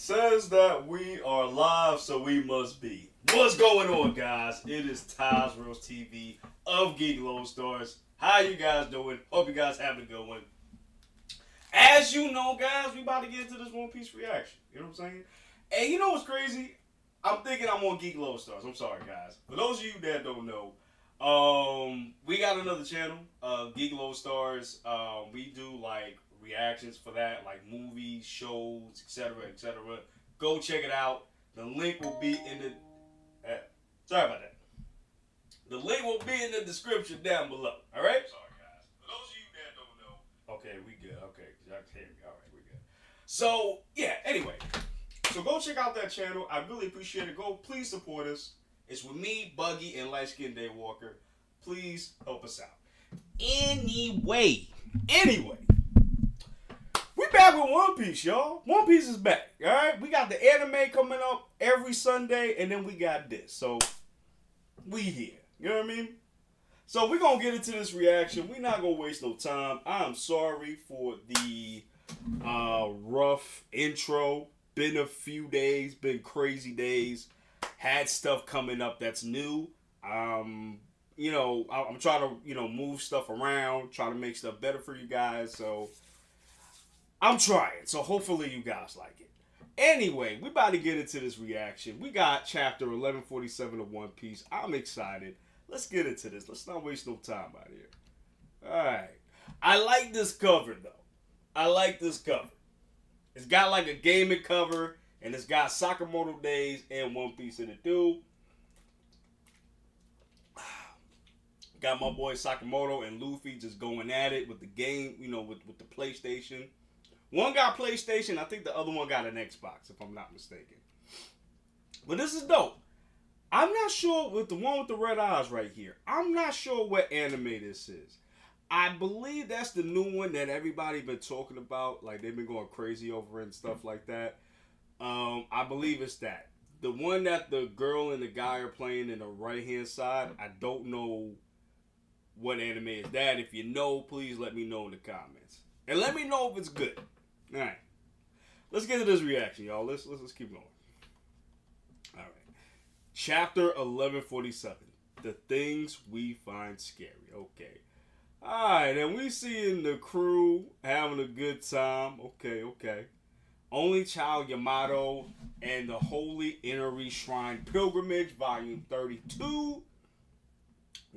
Says that we are live, so we must be. What's going on, guys? It is tais.worldtv of Geek Lone Stars. How you guys doing? Hope you guys having a good one. As you know, guys, we about to get into this One Piece reaction. You know what I'm saying? And you know what's crazy? I'm thinking I'm on Geek Lone Stars. I'm sorry, guys. For those of you that don't know, we got another channel, Geek Lone Stars. We do like reactions for that, like movies, shows, etc., etc. Go check it out. The link will be in the. Sorry about that. The link will be in the description down below. All right. Sorry, guys. For those of you that don't know. Okay, we good. Okay, all right, we good. So yeah. Anyway, so go check out that channel. I really appreciate it. Go, please support us. It's with me, Buggy, and Light Skin Day Walker. Please help us out. Anyway. We back with One Piece, y'all. One Piece is back, all right? We got the anime coming up every Sunday, and then we got this. So, we here. You know what I mean? So, we're going to get into this reaction. We're not going to waste no time. I'm sorry for the rough intro. Been a few days, been crazy days. Had stuff coming up that's new. You know, I'm trying to, move stuff around, try to make stuff better for you guys. So, I'm trying, so hopefully you guys like it. Anyway, we about to get into this reaction. We got chapter 1147 of One Piece. I'm excited. Let's get into this. Let's not waste no time out here. Alright. I like this cover, though. I like this cover. It's got like a gaming cover, and it's got Sakamoto Days and One Piece in it, too. Got my boy Sakamoto and Luffy just going at it with the game, with the PlayStation. One got PlayStation, I think the other one got an Xbox, if I'm not mistaken. But this is dope. I'm not sure with the one with the red eyes right here. I'm not sure what anime this is. I believe that's the new one that everybody been talking about. Like, they've been going crazy over and stuff like that. I believe it's that. The one that the girl and the guy are playing in the right-hand side, I don't know what anime is that. If you know, please let me know in the comments. And let me know if it's good. Alright. Let's get to this reaction, y'all. Let's keep going. Alright. Chapter 1147. The things we find scary. Okay. Alright, and we seeing the crew having a good time. Okay. Only Child Yamato and the Holy Inari Shrine Pilgrimage, Volume 32.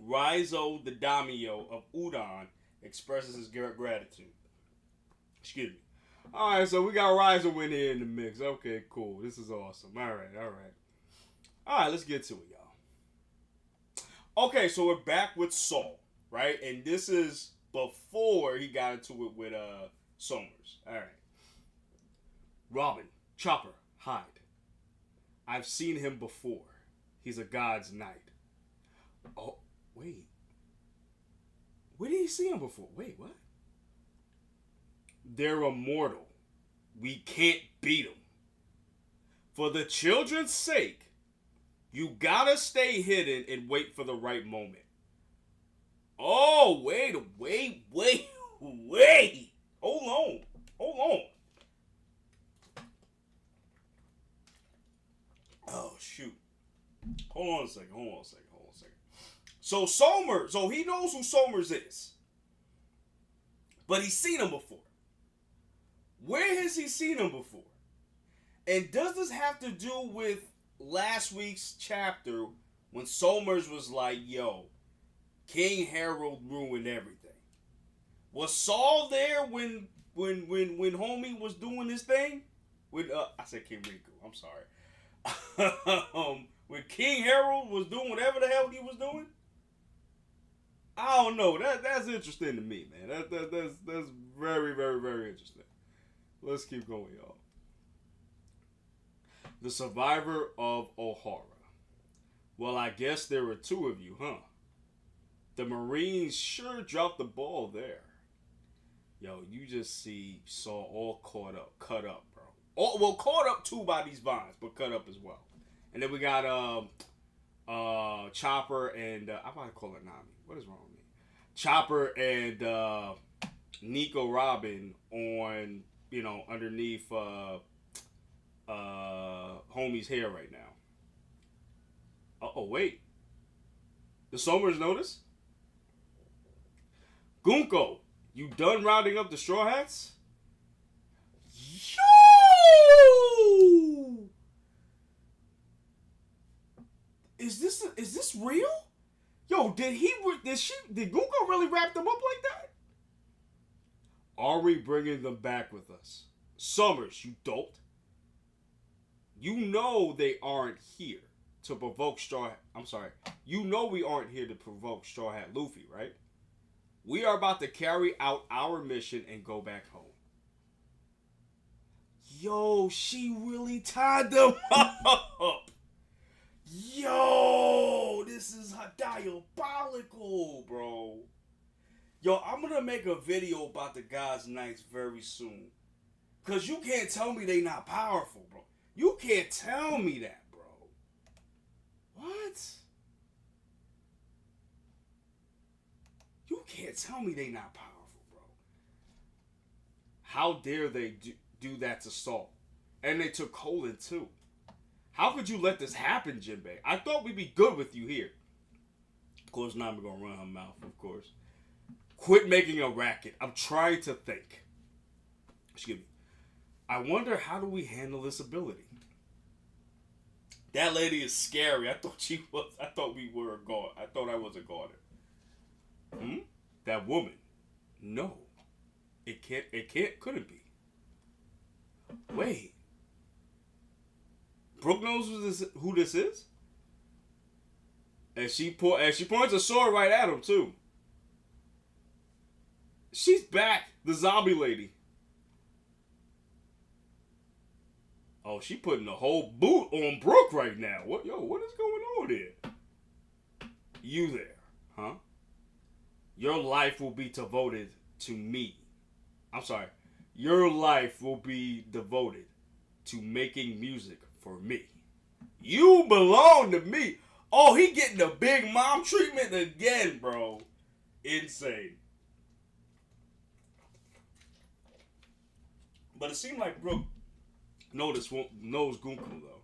Raizo, the daimyo of Udon, expresses his gratitude. Excuse me. Alright, so we got Raizo in here in the mix. Okay, cool. This is awesome. Alright. Alright, let's get to it, y'all. Okay, so we're back with Saul, right? And this is before he got into it with Somers. Alright. Robin, Chopper, Hyde. I've seen him before. He's a god's knight. Oh, wait. Where did he see him before? Wait, what? They're immortal. We can't beat them. For the children's sake, you gotta stay hidden and wait for the right moment. Oh, wait. Hold on. Oh, shoot. Hold on a second. So Somers, so he knows who Somers is. But he's seen him before. Where has he seen him before? And does this have to do with last week's chapter when Somers was like, yo, King Harold ruined everything? Was Saul there when homie was doing his thing? I said King Riku, I'm sorry. When King Harold was doing whatever the hell he was doing? I don't know. That's interesting to me, man. That's very, very, very interesting. Let's keep going, y'all. The survivor of Ohara. Well, I guess there were two of you, huh? The Marines sure dropped the ball there. Yo, you just see Saul all cut up, bro. Well, caught up too by these vines, but cut up as well. And then we got Chopper and I might call it Nami. What is wrong with me? Chopper and Nico Robin on, underneath homie's hair right now. Oh, wait. The Somers notice? Gunko, you done rounding up the Straw Hats? Yo! Is this real? Yo, did Gunko really wrap them up like that? Are we bringing them back with us? Summers, you dolt. You know they aren't here to provoke you know we aren't here to provoke Straw Hat Luffy, right? We are about to carry out our mission and go back home. Yo, she really tied them up. Yo, this is diabolical, bro. Yo, I'm gonna make a video about the God's Knights very soon. Cause you can't tell me they not powerful, bro. You can't tell me that, bro. What? You can't tell me they not powerful, bro. How dare they do that to Salt? And they took Colin too. How could you let this happen, Jinbei? I thought we'd be good with you here. Of course, now we're gonna run her mouth, of course. Quit making a racket. I'm trying to think. Excuse me. I wonder, how do we handle this ability? That lady is scary. I thought we were a guard. I thought I was a guarder. That woman. No. Couldn't be. Wait. Brooke knows who this is? And she points a sword right at him, too. She's back. The zombie lady. Oh, she putting the whole boot on Brooke right now. What is going on there? You there, huh? Your life will be devoted to me. I'm sorry. Your life will be devoted to making music for me. You belong to me. Oh, he getting the big mom treatment again, bro. Insane. But it seemed like Brooke knows Gunko, though.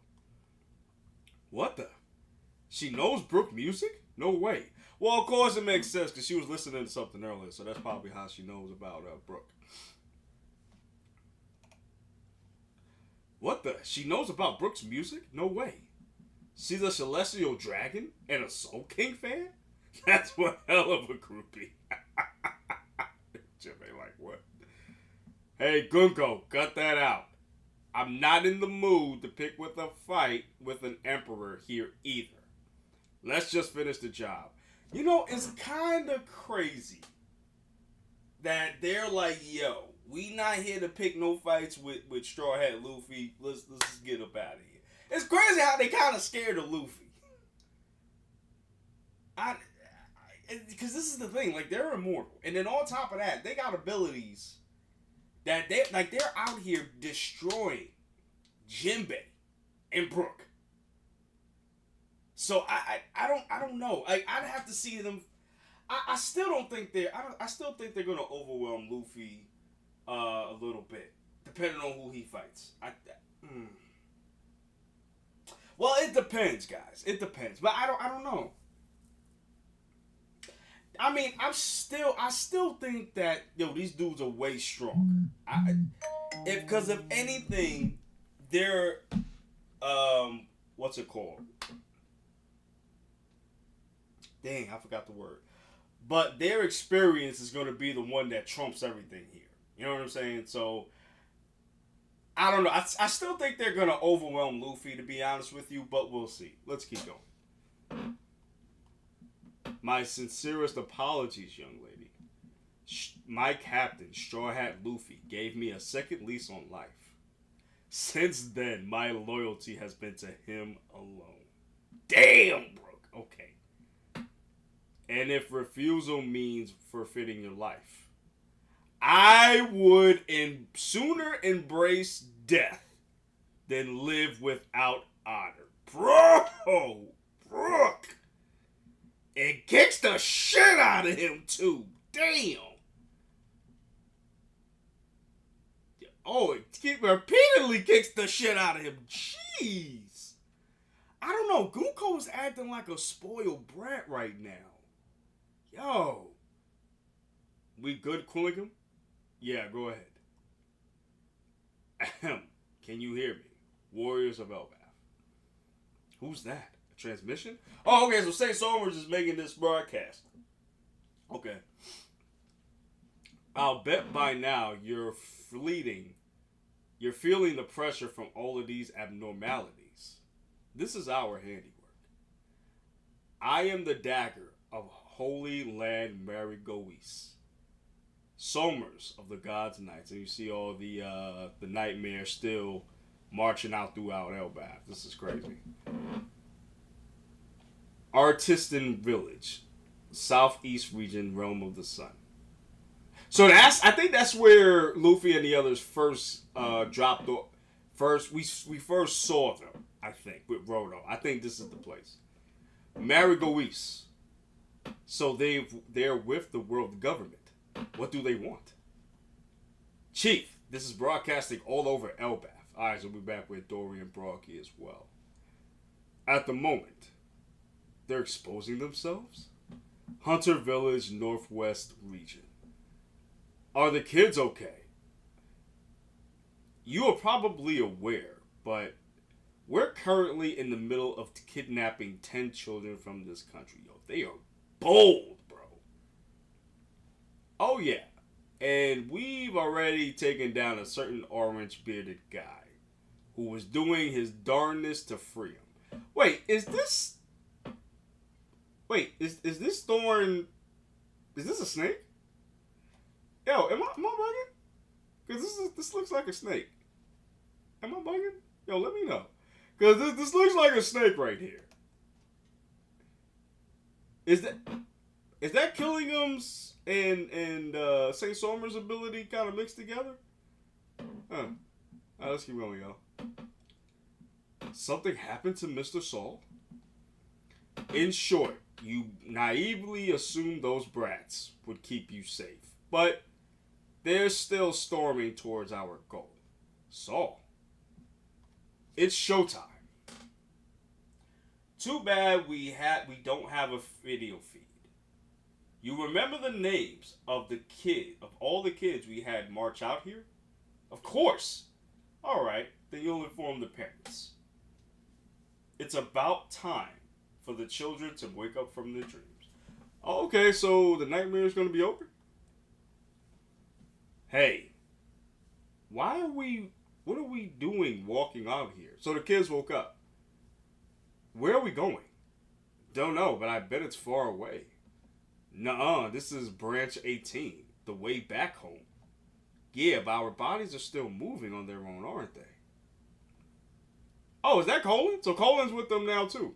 What the? She knows Brooke music? No way. Well, of course it makes sense because she was listening to something earlier, so that's probably how she knows about Brooke. What the? She knows about Brooke's music? No way. She's a Celestial Dragon and a Soul King fan? That's one hell of a groupie. Jimmy, like, what? Hey, Gunko, cut that out. I'm not in the mood to pick with a fight with an emperor here either. Let's just finish the job. You know, it's kind of crazy that they're like, yo, we not here to pick no fights with Straw Hat Luffy. Let's just get up out of here. It's crazy how they kind of scared of Luffy. Because this is the thing, like, they're immortal. And then on top of that, they got abilities that they're out here destroying Jinbei and Brooke. So I don't know. Like, I'd have to see them. I still don't think I still think they're gonna overwhelm Luffy a little bit, depending on who he fights. Well, it depends, guys. It depends, but I don't know. I mean, I still think that these dudes are way strong. Because if anything, they're what's it called? Dang, I forgot the word. But their experience is going to be the one that trumps everything here. You know what I'm saying? So I don't know. I still think they're going to overwhelm Luffy, to be honest with you, but we'll see. Let's keep going. My sincerest apologies, young lady. My captain, Straw Hat Luffy, gave me a second lease on life. Since then, my loyalty has been to him alone. Damn, Brooke. Okay. And if refusal means forfeiting your life, I would sooner embrace death than live without honor. Bro! Brooke! It kicks the shit out of him, too. Damn. Oh, it repeatedly kicks the shit out of him. Jeez. I don't know. Gunko is acting like a spoiled brat right now. Yo. We good, Quillingham? Yeah, go ahead. Ahem. Can you hear me? Warriors of Elbath. Who's that? A transmission? Oh, okay, so St. Somers is making this broadcast. Okay. I'll bet by now you're feeling the pressure from all of these abnormalities. This is our handiwork. I am the dagger of Holy Land Marigois. Somers of the Gods' Knights. And you see all the nightmares still marching out throughout Elbath. This is crazy. Artistan Village. Southeast region, Realm of the Sun. So I think that's where Luffy and the others first dropped off. We first saw them, I think, with Roto. I think this is the place. Marigois. So they're with the world government. What do they want? Chief, this is broadcasting all over Elbath. Alright, so we'll be back with Dorian Brocky as well. At the moment, they're exposing themselves. Hunter Village, Northwest region. Are the kids okay? You are probably aware, but we're currently in the middle of kidnapping 10 children from this country. Yo, they are bold, bro. Oh, yeah. And we've already taken down a certain orange-bearded guy who was doing his darndest to free him. Wait, is this Thorn... Is this a snake? Yo, am I bugging? Because this looks like a snake. Am I bugging? Yo, let me know. Because this looks like a snake right here. Is that Killingham's and St. Somers' ability kind of mixed together? Huh. Alright, let's keep going, y'all. Something happened to Mr. Saul? In short, you naively assumed those brats would keep you safe. But they're still storming towards our goal. Saul. It's showtime. Too bad we don't have a video feed. You remember the names of all the kids we had march out here? Of course. Alright, then you'll inform the parents. It's about time for the children to wake up from their dreams. Okay, so the nightmare is going to be over? Hey, what are we doing walking out here? So the kids woke up. Where are we going? Don't know, but I bet it's far away. Nuh-uh, this is branch 18, the way back home. Yeah, but our bodies are still moving on their own, aren't they? Oh, is that Colin? So Colin's with them now too.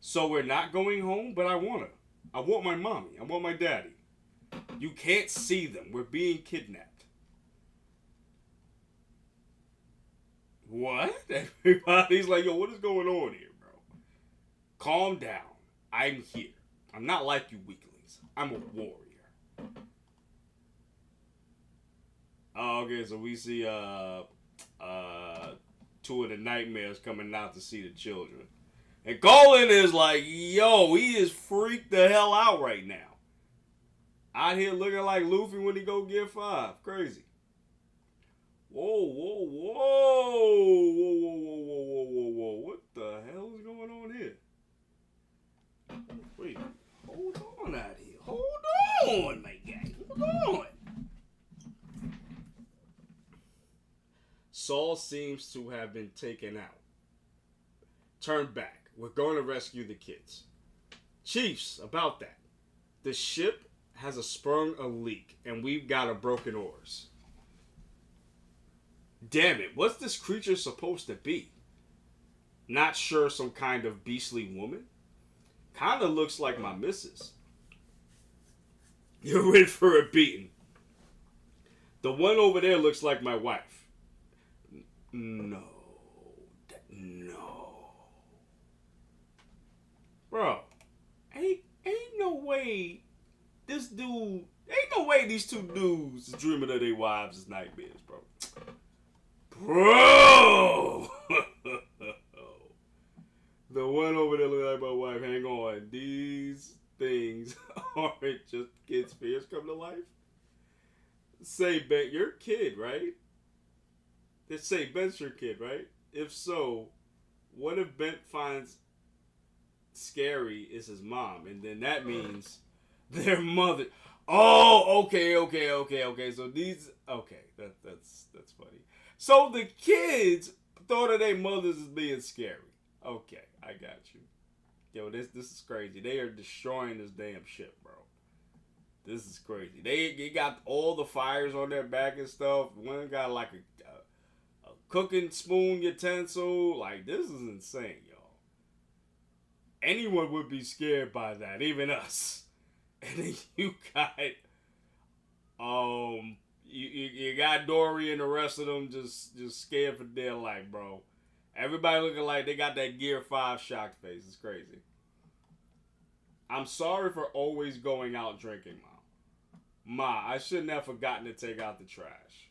So we're not going home, but I want my mommy. I want my daddy. You can't see them. We're being kidnapped. What? Everybody's like, yo, what is going on here, bro? Calm down. I'm here. I'm not like you weaklings. I'm a warrior. Okay, so we see two of the nightmares coming out to see the children. And Colin is like, yo, he is freaked the hell out right now. Out here looking like Luffy when he go get 5. Crazy. Whoa, whoa, whoa. Whoa, whoa, whoa, whoa, whoa, whoa, whoa. What the hell is going on here? Wait, hold on out here. Hold on, my guy. Hold on. Saul seems to have been taken out. Turn back. We're going to rescue the kids. Chiefs, about that. The ship has sprung a leak, and we've got a broken oars. Damn it, what's this creature supposed to be? Not sure, some kind of beastly woman? Kinda looks like my missus. You're in for a beating. The one over there looks like my wife. No. Bro, ain't no way this dude Ain't no way these two dudes is dreaming of their wives as nightmares, bro. Bro! The one over there look like my wife. Hang on. These things aren't just kids' fears come to life. Say, Ben, you're a kid, right? They say Ben's your kid, right? If so, what if Ben finds scary is his mom, and then that means their mother. Oh, okay. So these, that's funny. So the kids thought of their mothers as being scary. Okay, I got you. Yo, this is crazy. They are destroying this damn ship, bro. This is crazy. They got all the fires on their back and stuff. One got like a cooking spoon utensil. Like, this is insane, y'all. Anyone would be scared by that, even us. And then you got you got Dory and the rest of them just scared for their life, bro. Everybody looking like they got that Gear 5 shock face. It's crazy. I'm sorry for always going out drinking, Mom. Ma, I shouldn't have forgotten to take out the trash.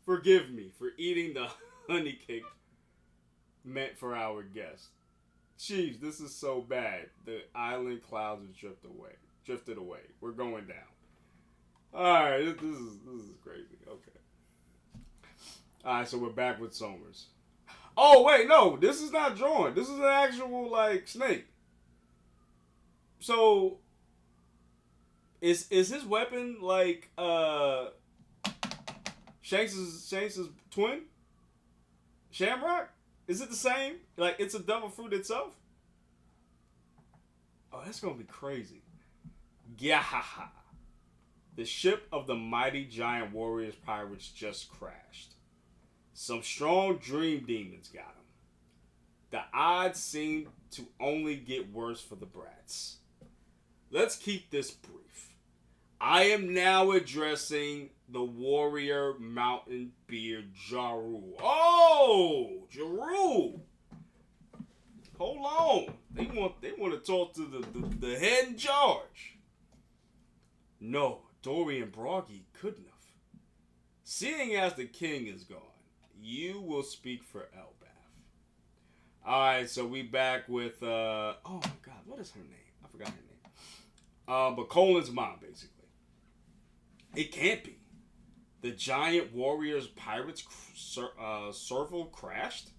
Forgive me for eating the honey cake meant for our guests. Chiefs, this is so bad. The island clouds have drifted away. We're going down. Alright, this is crazy. Okay. Alright, so we're back with Somers. Oh, wait, no. This is not drawn. This is an actual, like, snake. So, is his weapon, like, Shanks' twin? Shamrock? Is it the same? Like, it's a devil fruit itself? Oh, that's gonna be crazy. Gyahaha. The ship of the mighty giant warriors pirates just crashed. Some strong dream demons got him. The odds seem to only get worse for the brats. Let's keep this brief. I am now addressing the warrior mountain beard Jaru. Oh, Jaru! Hold on. They want to talk to the head in charge. No, Dory and Broggy couldn't have. Seeing as the king is gone, you will speak for Elbath. Alright, so we back with oh my god, what is her name? I forgot her name. But Colin's mom, basically. It can't be. The giant warriors pirates circle crashed?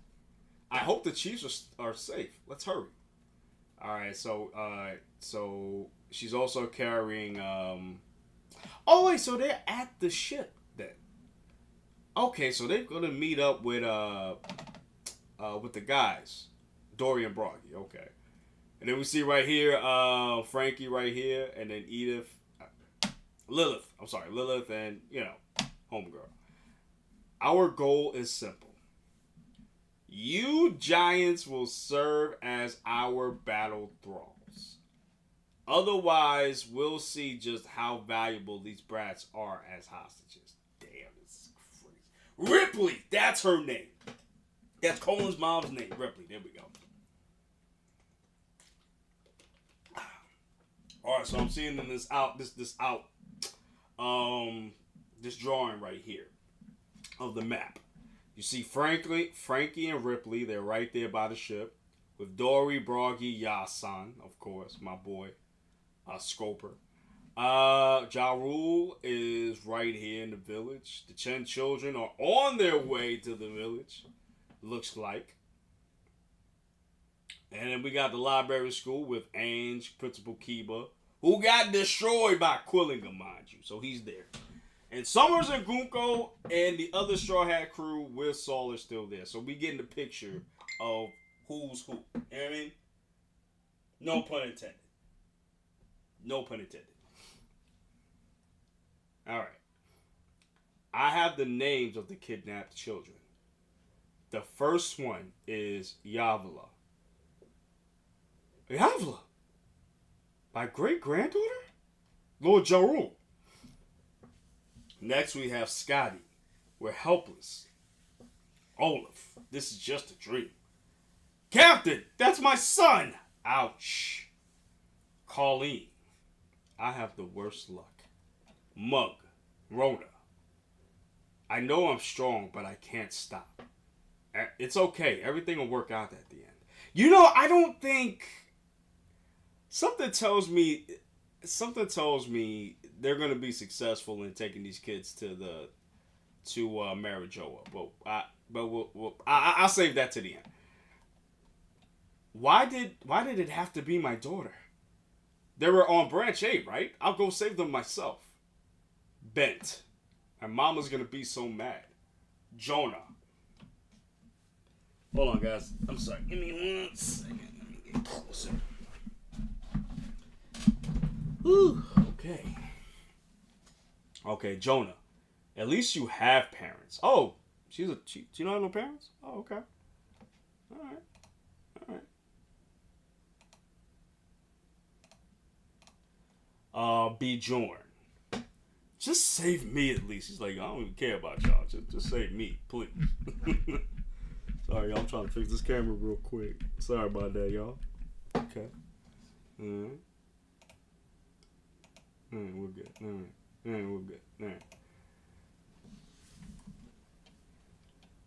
I hope the chiefs are safe. Let's hurry. Alright, so she's also carrying oh wait, so they're at the ship then. Okay, so they're gonna meet up with the guys. Dory and Broggy, okay. And then we see right here, Frankie right here, and then Lilith and, homegirl. Our goal is simple. You giants will serve as our battle thralls. Otherwise, we'll see just how valuable these brats are as hostages. Damn, this is crazy. Ripley, that's her name. That's Colin's mom's name, Ripley. There we go. All right, so I'm seeing in this drawing right here of the map. You see Frankie and Ripley. They're right there by the ship with Dory, Broggy, Yasan, of course, my boy, Scoper. Ja Rule is right here in the village. The Chen children are on their way to the village. Looks like. And then we got the library school with Ange, Principal Kiba, who got destroyed by Quillingham, mind you. So he's there. And Summers and Gunko and the other Straw Hat crew with Saul are still there. So we getting the picture of who's who. You know what I mean? No pun intended. No pun intended. Alright. I have the names of the kidnapped children. The first one is Yavla. Yavla? My great-granddaughter? Lord Jarul. Next we have Scotty. We're helpless. Olaf. This is just a dream. Captain, that's my son. Ouch. Colleen. I have the worst luck. Mug, Rona. I know I'm strong, but I can't stop. It's okay. Everything will work out at the end. You know, I don't think something tells me they're gonna be successful in taking these kids to Marijoa. I'll save that to the end. Why did it have to be my daughter? They were on branch 8, right? I'll go save them myself. Bent. My mama's gonna be so mad. Jonah. Hold on, guys. I'm sorry. Give me 1 second. Let me get closer. Whew. Okay. Okay, Jonah. At least you have parents. Oh, she you don't have no parents? Oh, okay. All right. Bjorn. Just save me at least. He's like, I don't even care about y'all. Just save me, please. Sorry, y'all. I'm trying to fix this camera real quick. Sorry about that, y'all. Okay. Alright. Alright, we're good. Alright, we're good. Alright.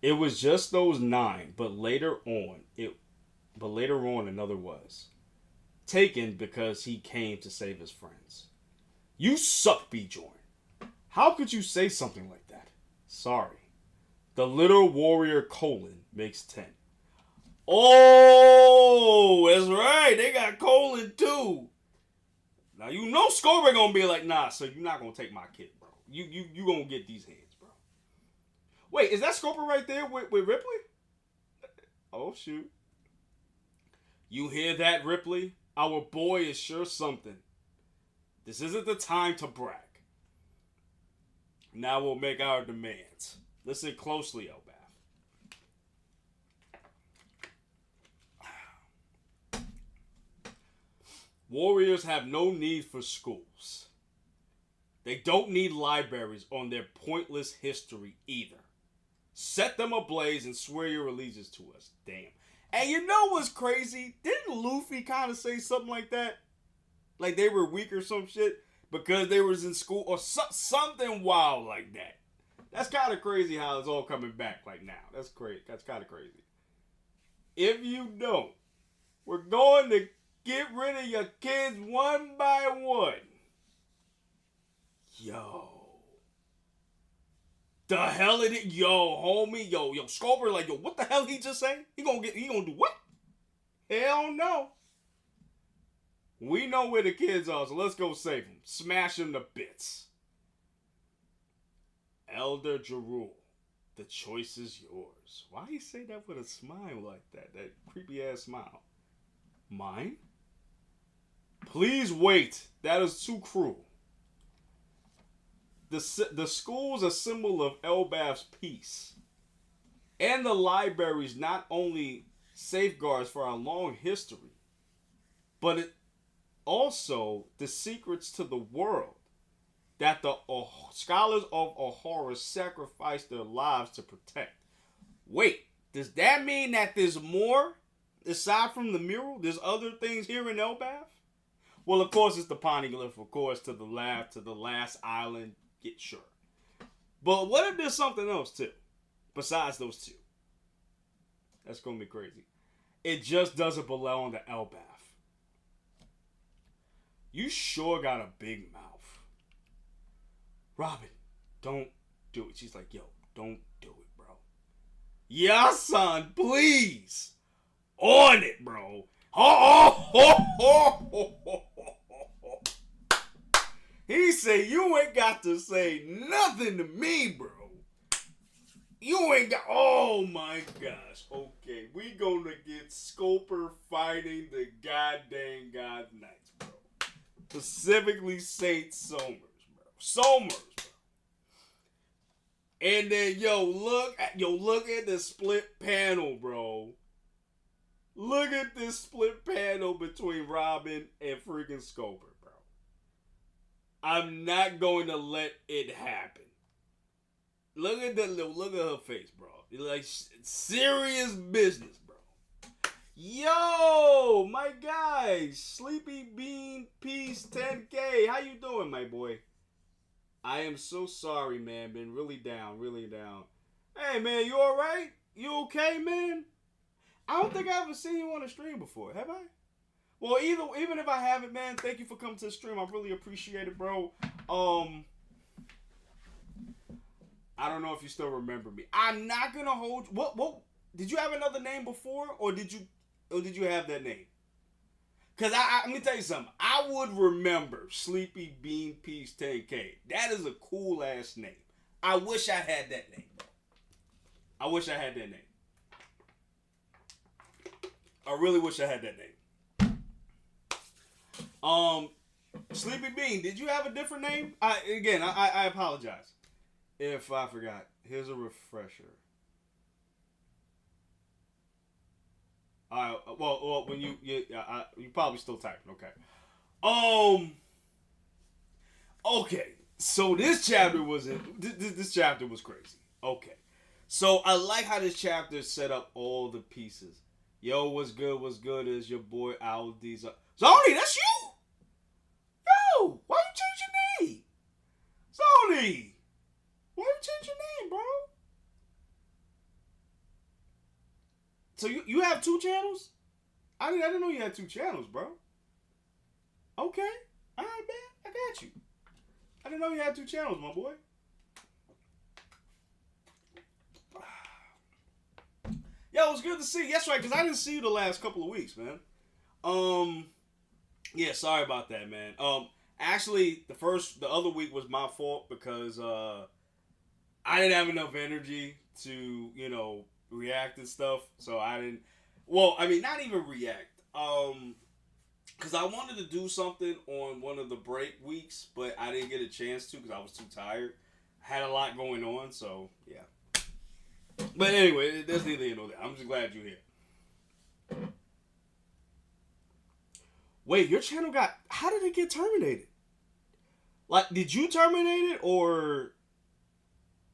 It was just those 9, but later on another was taken because he came to save his friends. You suck, Bjorn. How could you say something like that? Sorry. The little warrior colon makes 10. Oh, that's right. They got colon too. Now you know Scober gonna be like, nah, so you're not gonna take my kid, bro. You gonna get these hands, bro. Wait, is that Scoper right there with Ripley? Oh shoot. You hear that, Ripley? Our boy is sure something. This isn't the time to brag. Now we'll make our demands. Listen closely, Elbath. Warriors have no need for schools. They don't need libraries on their pointless history either. Set them ablaze and swear your allegiance to us. Damn. And you know what's crazy? Didn't Luffy kind of say something like that? Like they were weak or some shit because they was in school or something wild like that. That's kind of crazy how it's all coming back like now. That's crazy. That's kind of crazy. If you don't, we're going to get rid of your kids one by one. Yo. The hell it is? Yo, homie. Yo, Scoper, like, yo, what the hell he just say? He gonna do what? Hell no. We know where the kids are, so let's go save them. Smash them to bits. Elder Jarul, the choice is yours. Why he say that with a smile like that? That creepy ass smile. Mine? Please wait. That is too cruel. The school's a symbol of Elbath's peace. And the library's not only safeguards for our long history, but it also the secrets to the world that the scholars of Ahura sacrificed their lives to protect. Wait, does that mean that there's more aside from the mural? There's other things here in Elbath? Well, of course, it's the poneglyph, of course, to the last island. Get sure. But what if there's something else too? Besides those two? That's going to be crazy. It just doesn't belong to Elbath. You sure got a big mouth. Robin, don't do it. She's like, yo, don't do it, bro. Yeah, son, please. On it, bro. He said, you ain't got to say nothing to me, bro. You ain't got... Oh, my gosh. Okay, we gonna get Scoper fighting the goddamn God Knights, bro. Specifically Saint Somers, bro. Somers, bro. And then, look at the split panel, bro. Look at this split panel between Robin and freaking Scoper. I'm not going to let it happen. Look at her face, bro. Like serious business, bro. Yo, my guy, Sleepy Bean Peace 10K. How you doing, my boy? I am so sorry, man. Been really down, really down. Hey, man, you all right? You okay, man? I don't think I ever seen you on a stream before, have I? Well, even if I haven't, man, thank you for coming to the stream. I really appreciate it, bro. Um, I don't know if you still remember me. I'm not gonna hold. What? Did you have another name before, or did you have that name? Cause let me tell you something. I would remember Sleepy Bean Peace 10K. That is a cool ass name. I wish I had that name. I wish I had that name. I really wish I had that name. Sleepy Bean, did you have a different name? I apologize if I forgot. Here's a refresher. Well, when you probably still typing. Okay. Okay. So this chapter this chapter was crazy. Okay. So I like how this chapter set up all the pieces. Yo, what's good? What's good? Is your boy Aldi's Zony? That's you. Yo, why you change your name? Zony, why you change your name, bro? So you have two channels? I didn't know you had two channels, bro. Okay. All right, man. I got you. I didn't know you had two channels, my boy. Yo, it's good to see you. That's right, because I didn't see you the last couple of weeks, man. Yeah, sorry about that, man. Actually, the other week was my fault because I didn't have enough energy to, react and stuff. So I didn't. Well, I mean, not even react. Because I wanted to do something on one of the break weeks, but I didn't get a chance to because I was too tired. I had a lot going on, so yeah. But anyway, that's neither here nor there. I'm just glad you're here. Wait, your channel got... How did it get terminated? Like, did you terminate it or...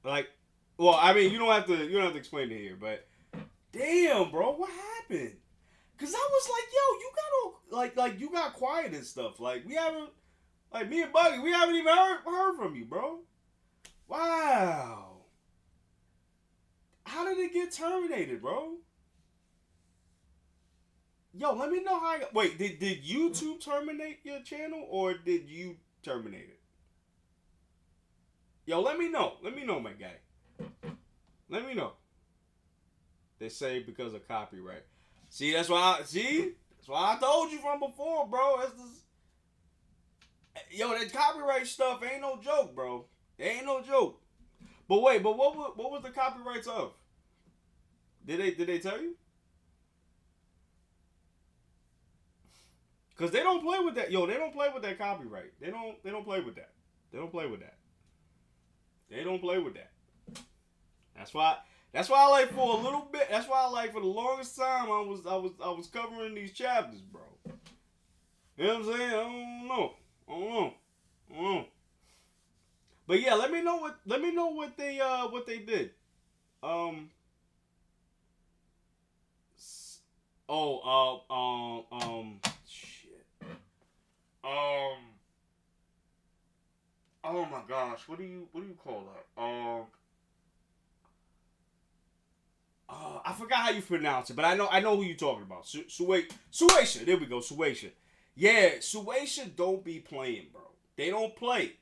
Like... Well, I mean, you don't have to explain it here, but... Damn, bro, what happened? Cause I was like, yo, you got all... Like, you got quiet and stuff. Like, we haven't... Like, me and Buggy, we haven't even heard from you, bro. Wow. How did it get terminated, bro? Yo, let me know how. Wait, did YouTube terminate your channel or did you terminate it? Yo, let me know. Let me know, my guy. Let me know. They say because of copyright. See, that's why. That's why I told you from before, bro. Yo, that copyright stuff ain't no joke, bro. It ain't no joke. But wait, what was the copyrights of? Did they tell you? Cause they don't play with that. Yo, they don't play with that copyright. They don't play with that. They don't play with that. They don't play with that. That's why I like for a little bit. That's why I like for the longest time I was covering these chapters, bro. You know what I'm saying? I don't know. But yeah, let me know what they did. Shit. Oh my gosh, what do you call that? I forgot how you pronounce it, but I know who you're talking about. Suasia. There we go, Suasia. Yeah, Suasia don't be playing, bro. They don't play.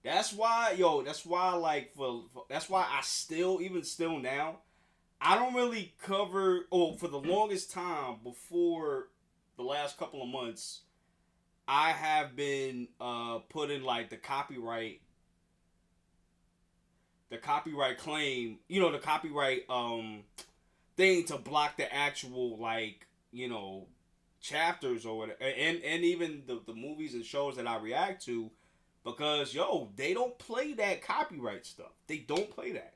That's why, that's why I still, even still now, I don't really cover, for the longest time before the last couple of months, I have been putting like the copyright claim, the copyright thing to block the actual chapters or whatever, and even the movies and shows that I react to, because they don't play that copyright stuff. They don't play that.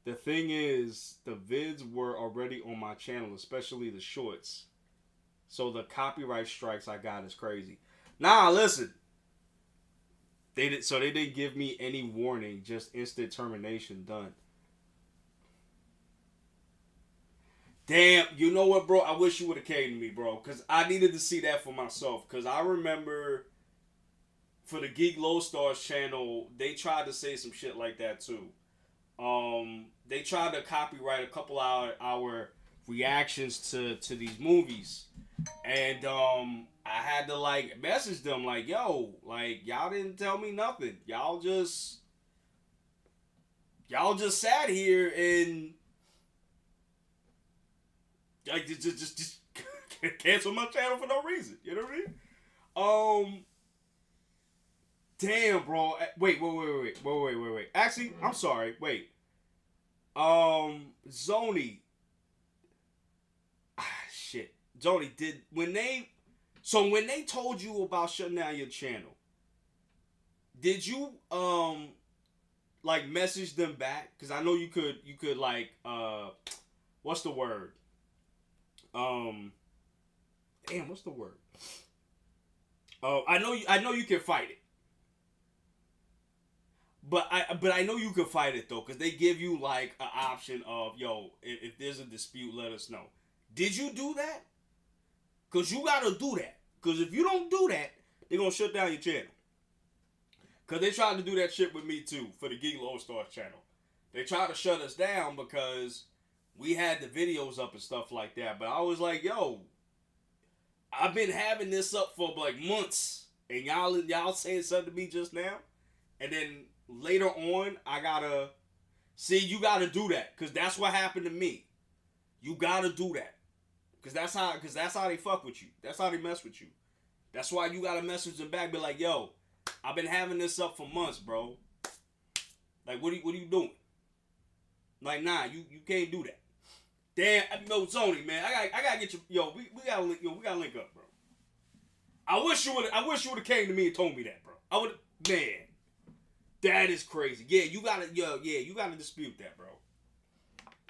The thing is, the vids were already on my channel, especially the shorts. So the copyright strikes I got is crazy. Nah, listen. They didn't give me any warning, just instant termination, done. Damn, you know what, bro? I wish you would have came to me, bro, because I needed to see that for myself. Because I remember for the Geek Lodestar's channel, they tried to say some shit like that too. They tried to copyright a couple our reactions to these movies, and I had to like message them like, yo, like y'all didn't tell me nothing. Y'all just sat here and like just cancel my channel for no reason. You know what I mean? Damn, bro. Wait. Actually, I'm sorry. Wait. Zoni. Shit. Zoni, when they told you about shutting down your channel, did you like message them back? Because I know you could like what's the word? Damn, what's the word? I know you can fight it. But I know you can fight it though, because they give you like an option of, yo, if there's a dispute, let us know. Did you do that? Because you gotta do that. Because if you don't do that, they're gonna shut down your channel. Because they tried to do that shit with me too for the Geek Lodestar channel. They tried to shut us down because we had the videos up and stuff like that. But I was like, yo, I've been having this up for like months, and y'all saying something to me just now, and then later on, I gotta see. You gotta do that because that's what happened to me. You gotta do that because that's how they fuck with you. That's how they mess with you. That's why you gotta message them back. Be like, yo, I've been having this up for months, bro. Like, what are you doing? Like, nah, you can't do that. Damn, no, Tony, man, I gotta get you. Yo, we gotta link up, bro. I wish you would have came to me and told me that, bro. I would, man. That is crazy. Yeah, you gotta dispute that, bro.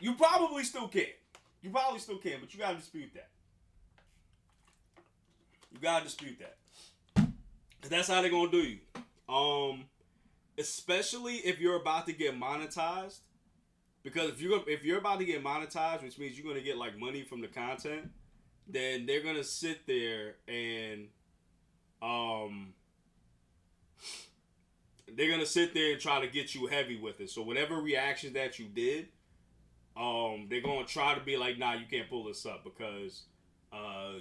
You probably still can. But you gotta dispute that. You gotta dispute that. Cause that's how they're gonna do you. Especially if you're about to get monetized. Because if you're about to get monetized, which means you're gonna get like money from the content, then they're gonna sit there and they're gonna sit there and try to get you heavy with it. So whatever reactions that you did, they're gonna try to be like, nah, you can't pull this up because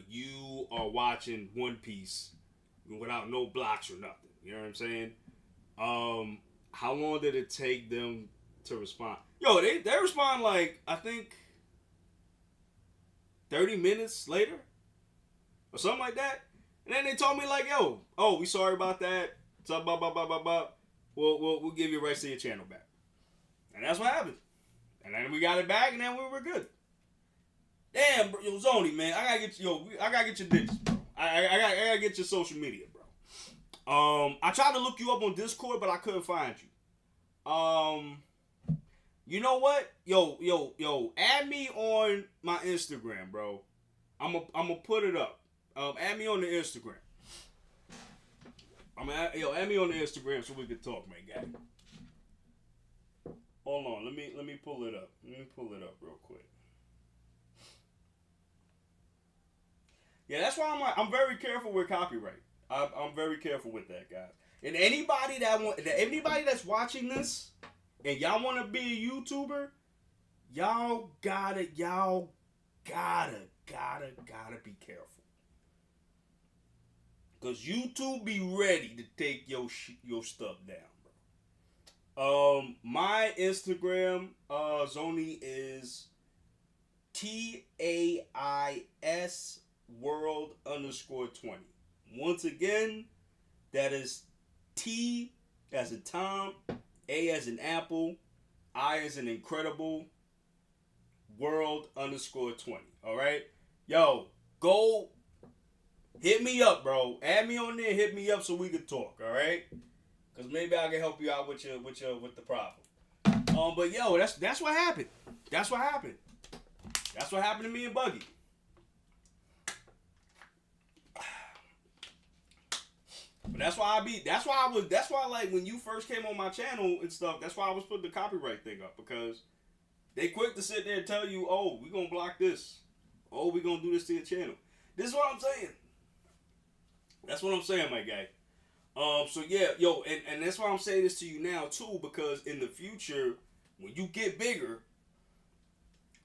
you are watching One Piece without no blocks or nothing. You know what I'm saying? How long did it take them to respond? Yo, they respond like, I think 30 minutes later or something like that. And then they told me like, yo, oh, we sorry about that. So blah blah blah blah blah. We'll give you the rights to your channel back. And that's what happened. And then we got it back, and then we were good. Damn, bro, yo, Zoni, man, I gotta get your digits, bro. I gotta get your social media, bro. I tried to look you up on Discord, but I couldn't find you. You know what? Yo, add me on my Instagram, bro. I'm gonna put it up. Add me on the Instagram. Add me on the Instagram so we can talk, man, guy. Hold on, let me pull it up. Let me pull it up real quick. Yeah, that's why I'm very careful with copyright. I'm very careful with that, guys. And anybody that's watching this and y'all want to be a YouTuber, y'all gotta be careful. Cause YouTube be ready to take your stuff down, bro. My Instagram, Zoni is tais.world_20. Once again, that is T as in Tom, A as in Apple, I as in Incredible, world_20. All right, yo, go. Hit me up, bro. Add me on there. Hit me up so we can talk. All right, because maybe I can help you out with the problem. But yo, that's what happened. That's what happened. That's what happened to me and Buggy. But that's why like when you first came on my channel and stuff, that's why I was putting the copyright thing up, because they quick to sit there and tell you, oh, we gonna block this. Oh, we gonna do this to your channel. This is what I'm saying. That's what I'm saying, my guy. So yeah, yo, and that's why I'm saying this to you now too, because in the future, when you get bigger,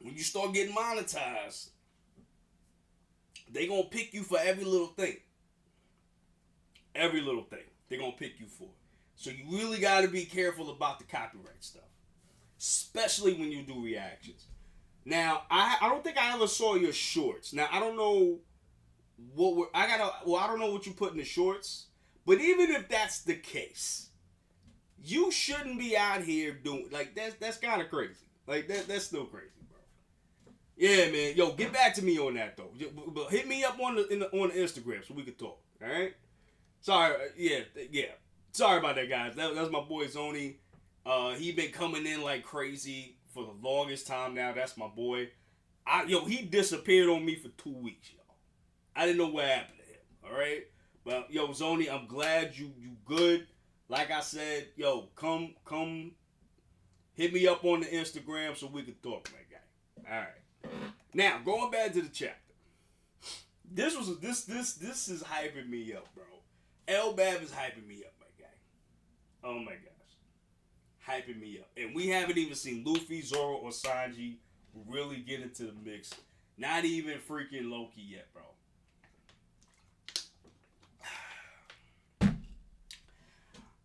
when you start getting monetized, they gonna pick you for every little thing. Every little thing they're gonna pick you for. So you really got to be careful about the copyright stuff, especially when you do reactions. Now, I don't think I ever saw your shorts. Now I don't know I don't know what you put in the shorts, but even if that's the case, you shouldn't be out here doing like that's kind of crazy. Like that's still crazy, bro. Yeah, man. Yo, get back to me on that though. But hit me up on the Instagram so we can talk. All right. Sorry. Yeah. Sorry about that, guys. That's my boy Zoni. He been coming in like crazy for the longest time now. That's my boy. He disappeared on me for 2 weeks, y'all. I didn't know what happened to him. All right. But yo, Zoni, I'm glad you good. Like I said, yo, come hit me up on the Instagram so we can talk, my guy. All right. Now, going back to the chapter. This is hyping me up, bro. L-Bab is hyping me up, my guy. Oh my gosh. Hyping me up. And we haven't even seen Luffy, Zoro, or Sanji really get into the mix. Not even freaking Loki yet, bro.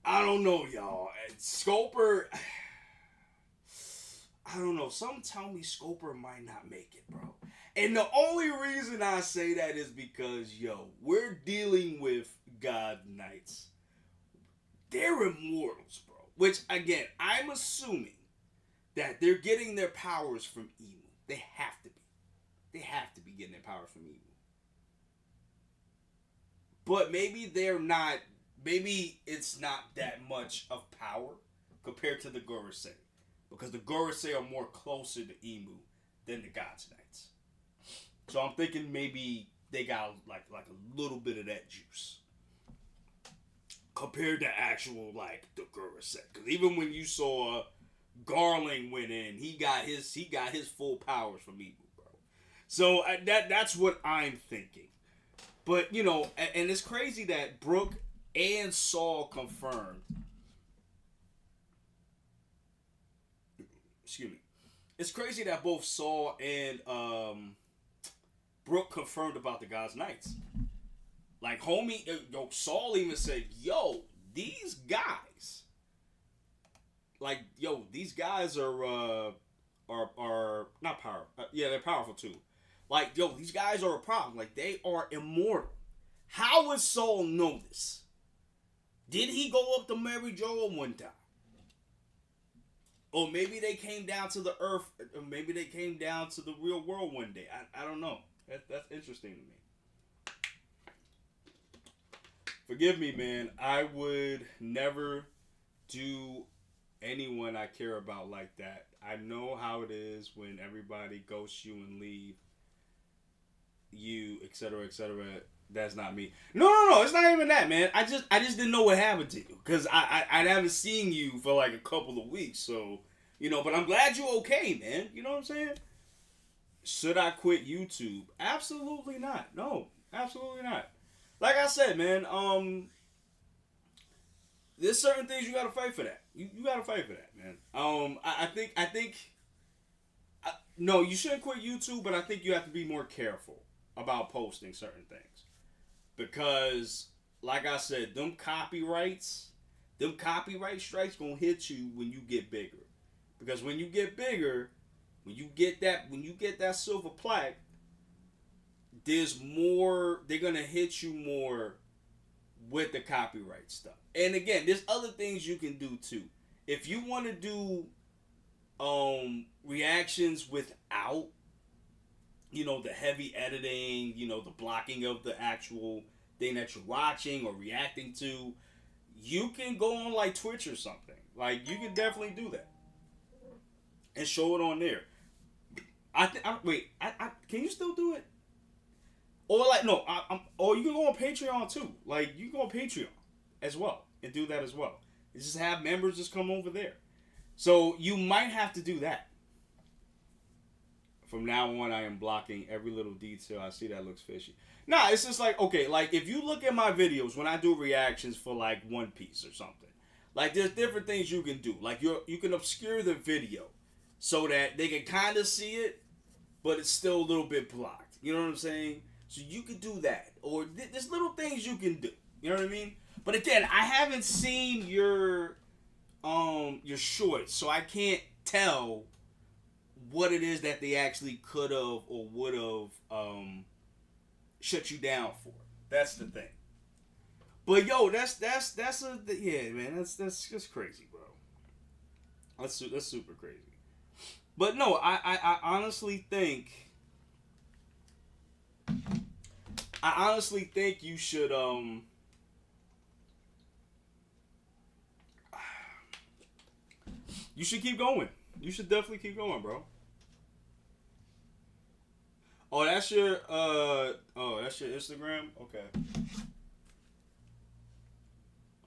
I don't know, y'all. Scoper, I don't know. Some tell me Scoper might not make it, bro. And the only reason I say that is because, yo, we're dealing with God Knights. They're immortals, bro. Which, again, I'm assuming that they're getting their powers from Emu. They have to be. They have to be getting their powers from Emu. But maybe they're not. Maybe it's not that much of power compared to the Gorosei. Because the Gorosei are more closer to Emu than the God's Knights. So I'm thinking maybe they got like a little bit of that juice. Compared to actual like the Gorosei. Because even when you saw Garling went in, he got his full powers from Emu, bro. So that's what I'm thinking. But, you know, and it's crazy that Brook and Saul confirmed. Excuse me. It's crazy that both Saul and Brook confirmed about the God's Knights. Like, homie, Saul even said, yo, these guys. Like, yo, these guys are not powerful. Yeah, they're powerful too. Like, yo, these guys are a problem. Like, they are immortal. How would Saul know this? Did he go up to Mary Jo one time? Or maybe they came down to the earth. Or maybe they came down to the real world one day. I don't know. That's interesting to me. Forgive me, man. I would never do anyone I care about like that. I know how it is when everybody ghosts you and leave you, etc., etc. That's not me. No. It's not even that, man. I just didn't know what happened to you because I haven't seen you for like a couple of weeks. So, you know, but I'm glad you're okay, man. You know what I'm saying? Should I quit YouTube? Absolutely not. No, absolutely not. Like I said, man. There's certain things you gotta fight for that. You gotta fight for that, man. I think. No, you shouldn't quit YouTube, but I think you have to be more careful about posting certain things. Because, like I said, them copyright strikes gonna hit you when you get bigger. Because when you get bigger, when you get that silver plaque, there's more. They're gonna hit you more with the copyright stuff. And again, there's other things you can do too. If you want to do reactions without, you know, the heavy editing, you know, the blocking of the actual thing that you're watching or reacting to, you can go on like Twitch or something. Like, you can definitely do that and show it on there. Can you still do it? Or like, no, or you can go on Patreon too. Like, you can go on Patreon as well and do that as well. You just have members just come over there. So you might have to do that. From now on, I am blocking every little detail I see that looks fishy. Nah, it's just like, okay, like if you look at my videos when I do reactions for like One Piece or something, like there's different things you can do. Like you can obscure the video so that they can kind of see it, but it's still a little bit blocked. You know what I'm saying? So you could do that, or there's little things you can do. You know what I mean? But again, I haven't seen your shorts, so I can't tell what it is that they actually could have or would have shut you down for. That's the thing. But yo, that's a yeah, man. That's just crazy, bro. That's super crazy. But no, I honestly think you should you should keep going. You should definitely keep going, bro. Oh, that's your Instagram? Okay.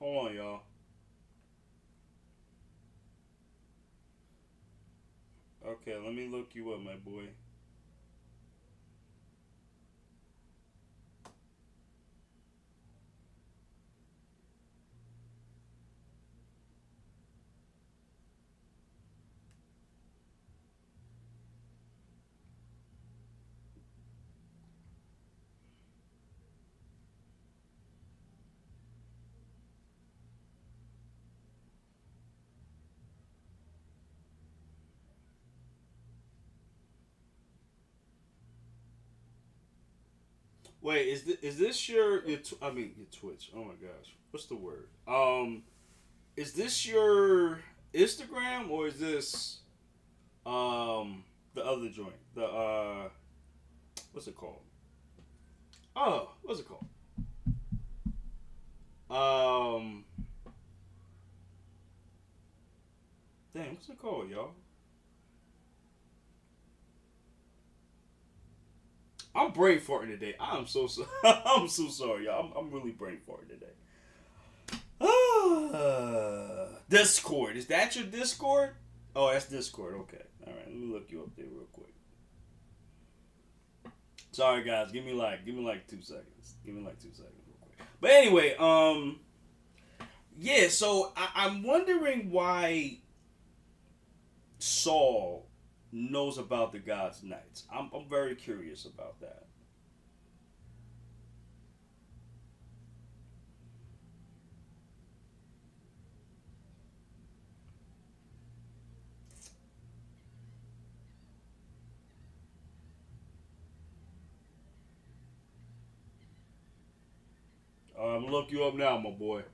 Hold on, y'all. Okay, let me look you up, my boy. Wait, is this your I mean your Twitch? Oh my gosh, what's the word? Is this your Instagram or is this the other joint? The what's it called? Oh, what's it called? Um, damn, what's it called, y'all? I'm brain farting today. I'm so sorry. I'm so sorry, y'all. I'm really brain farting today. Discord. Is that your Discord? Oh, that's Discord. Okay. All right. Let me look you up there real quick. Sorry, guys. Give me like 2 seconds. Give me like 2 seconds real quick. But anyway, yeah. So I'm wondering why Saul knows about the God's Knights. I'm very curious about that. I'm gonna look you up now, my boy.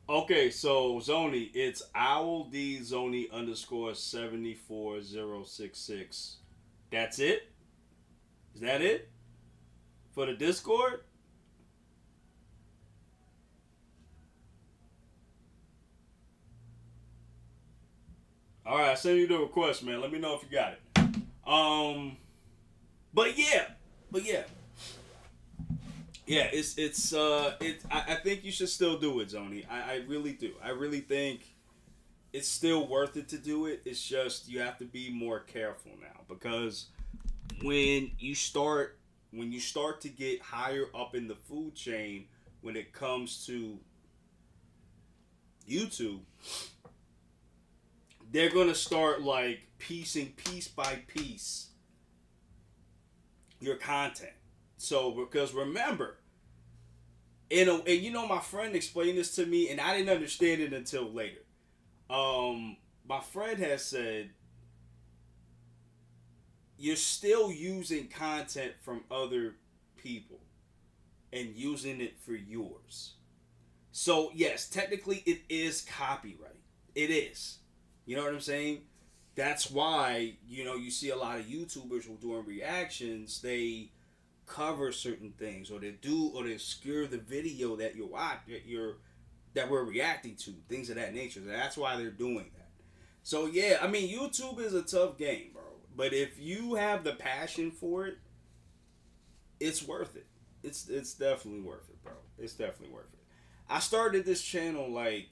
Okay, so Zoni, it's Owl D Zoni underscore 74066. That's it? Is that it? For the Discord? Alright, I send you the request, man. Let me know if you got it. Um but yeah. But yeah. Yeah, I think you should still do it, Zoni. I really do. I really think it's still worth it to do it. It's just you have to be more careful now because when you start to get higher up in the food chain when it comes to YouTube, they're gonna start like piecing piece by piece your content. So because remember, and you know my friend explained this to me, and I didn't understand it until later. My friend has said you're still using content from other people and using it for yours. So yes, technically it is copyright. It is. You know what I'm saying? That's why you see a lot of YouTubers who are doing reactions. They cover certain things, or they obscure the video that you're that we're reacting to, things of that nature. That's why they're doing that. So yeah, I mean, YouTube is a tough game, bro. But if you have the passion for it, it's worth it. It's definitely worth it, bro. It's definitely worth it. I started this channel like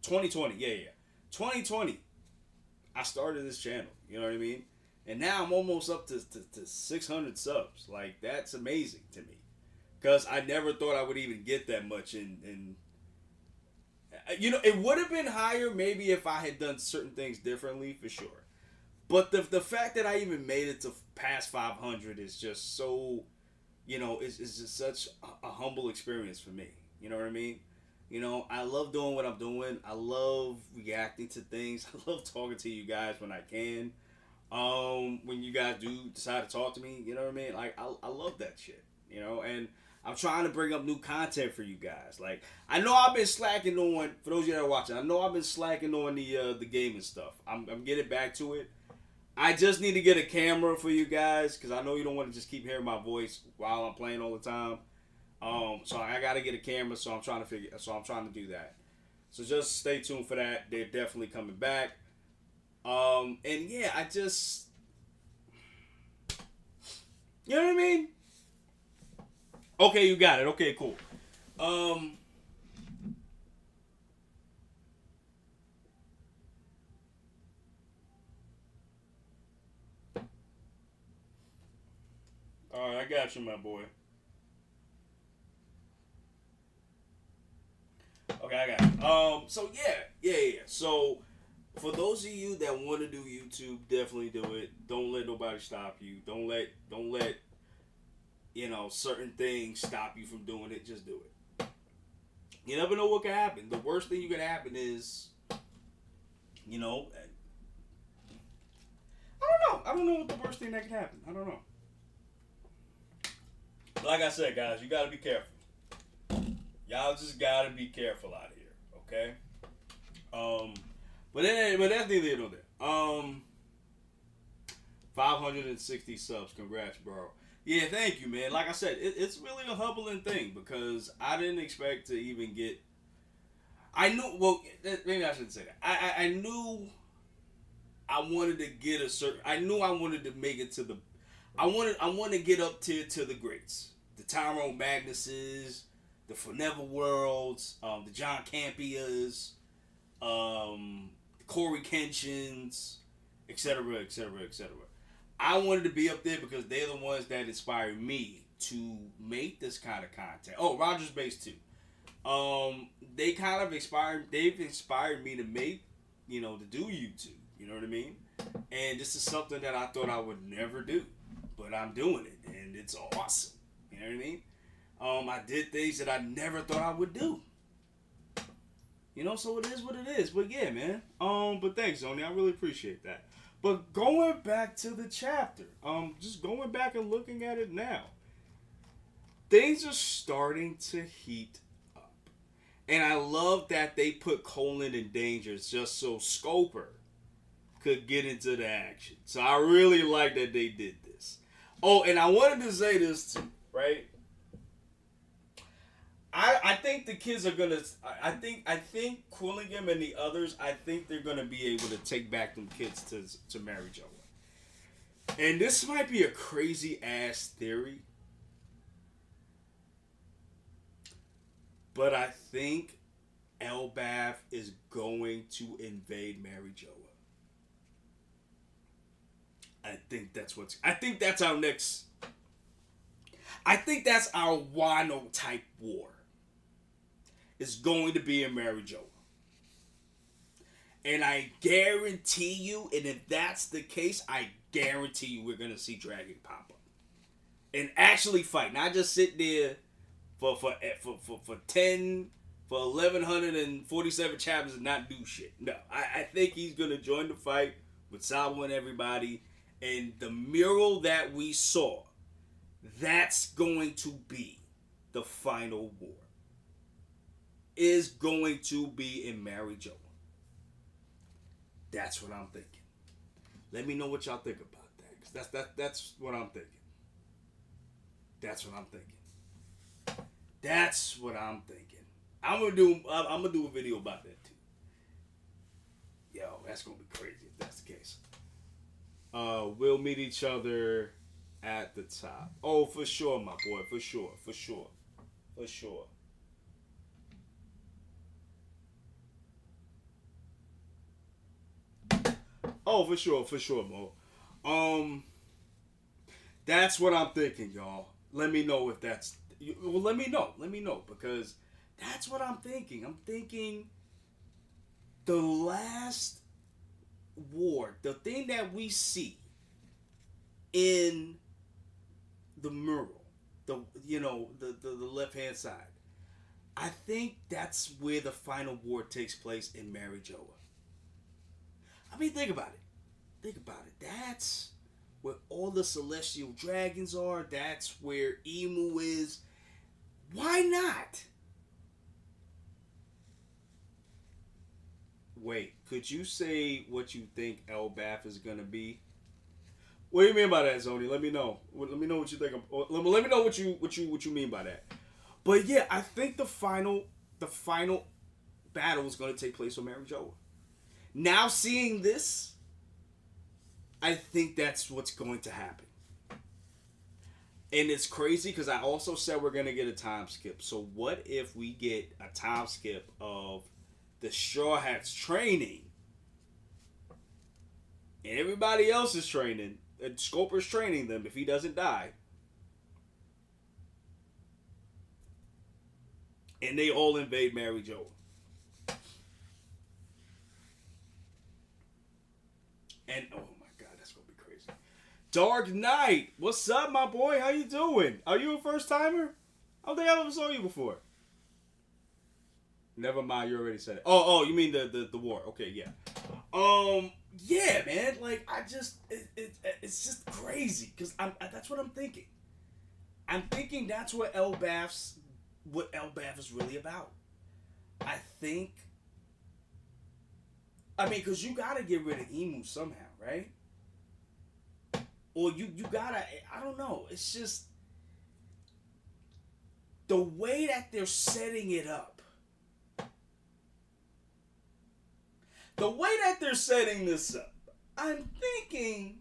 2020. Yeah, yeah. 2020. I started this channel. You know what I mean? And now I'm almost up to 600 subs. Like, that's amazing to me. Because I never thought I would even get that much. And you know, it would have been higher maybe if I had done certain things differently, for sure. But the fact that I even made it to past 500 is just so, you know, it's just such a humble experience for me. You know what I mean? You know, I love doing what I'm doing. I love reacting to things. I love talking to you guys when I can. When you guys do decide to talk to me, you know what I mean? Like, I love that shit, you know? And I'm trying to bring up new content for you guys. Like, I know I've been slacking on, for those of you that are watching, I know I've been slacking on the gaming stuff. I'm getting back to it. I just need to get a camera for you guys, because I know you don't want to just keep hearing my voice while I'm playing all the time. So I gotta get a camera, so I'm trying to do that. So just stay tuned for that. They're definitely coming back. And yeah, I just, you know what I mean? Okay, you got it. Okay, cool. All right, I got you, my boy. Okay, I got it. So yeah. So for those of you that want to do YouTube, definitely do it. Don't let nobody stop you. Don't let you know certain things stop you from doing it. Just do it. You never know what can happen. The worst thing you can happen is, you know, I don't know. I don't know what the worst thing that can happen. I don't know. Like I said, guys, you gotta be careful. Y'all just gotta be careful out here, okay? But that's neither here nor there. 560 subs. Congrats, bro. Yeah, thank you, man. Like I said, it's really a humbling thing because I didn't expect to even get. I knew. Well, maybe I shouldn't say that. I knew I wanted to get a certain. I knew I wanted to make it to the. I wanted to get up to the greats, the Tyrone Magnuses, the Forever Worlds, the John Campias, Corey Kenshin's, etc., etc., etc. I wanted to be up there because they're the ones that inspired me to make this kind of content. Oh, Rogers Base too. They kind of inspired. They've inspired me to make, you know, to do YouTube. You know what I mean? And this is something that I thought I would never do, but I'm doing it, and it's awesome. You know what I mean? I did things that I never thought I would do. You know, so it is what it is. But yeah, man. But thanks, Zony. I really appreciate that. But going back to the chapter, just going back and looking at it now, things are starting to heat up. And I love that they put Colin in danger just so Scoper could get into the action. So I really like that they did this. Oh, and I wanted to say this too, right? I think the kids are gonna. I think Quillingham and the others. I think they're gonna be able to take back them kids to Mary Jo. And this might be a crazy ass theory, but I think Elbaf is going to invade Mary Jo. I think that's our next. I think that's our Wano type war. It's going to be in Mary Jo. And I guarantee you, and if that's the case, I guarantee you we're going to see Dragon pop up. And actually fight. Not just sit there for 1147 chapters and not do shit. No, I think he's going to join the fight with Sabo and everybody. And the mural that we saw, that's going to be the final war. Is going to be in Mary Jo. That's what I'm thinking. Let me know what y'all think about that. Cause that's what I'm thinking. That's what I'm thinking. That's what I'm thinking. I'm gonna do a video about that too. Yo, that's gonna be crazy if that's the case. We'll meet each other at the top. Oh, for sure, my boy. For sure. For sure. For sure. Oh, for sure. For sure, Mo. Um, that's what I'm thinking, y'all. Let me know if that's. Well, let me know. Let me know because that's what I'm thinking. I'm thinking the last war, the thing that we see in the mural, the left hand side. I think that's where the final war takes place in Mary Joa. I mean, think about it. Think about it. That's where all the celestial dragons are. That's where Emu is. Why not? Wait, could you say what you think Elbaf is gonna be? What do you mean by that, Zoni? Let me know. Let me know what you think. Let me know what you mean by that. But yeah, I think the final battle is going to take place on Mary Joa. Now seeing this, I think that's what's going to happen. And it's crazy because I also said we're going to get a time skip. So what if we get a time skip of the Straw Hats training and everybody else is training, and Scoper's training them if he doesn't die, and they all invade Mary Joa. And oh my god, that's gonna be crazy. Dark Knight, what's up, my boy? How you doing? Are you a first timer? I don't think I ever saw you before. Never mind, you already said it. Oh, you mean the war? Okay, yeah. Yeah, man. Like it's just crazy because that's what I'm thinking. I'm thinking that's what Elbaf is really about. I think. I mean, because you gotta get rid of Emu somehow, right? Or you gotta. I don't know. It's just the way that they're setting it up. The way that they're setting this up, I'm thinking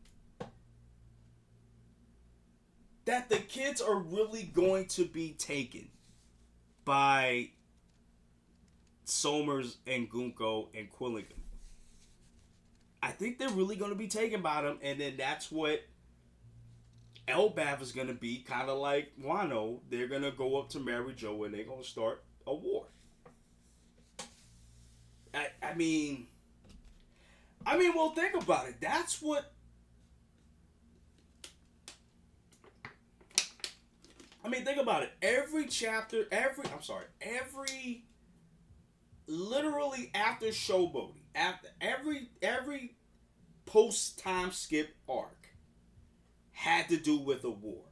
that the kids are really going to be taken by Somers and Gunko and Quilligan. I think they're really going to be taken by them, and then that's what Elbaf is going to be, kind of like Wano. They're going to go up to Mary Jo and they're going to start a war. I mean, well, think about it. That's what. I mean, think about it. Every chapter, literally after Showboating, after every post time skip arc had to do with a war.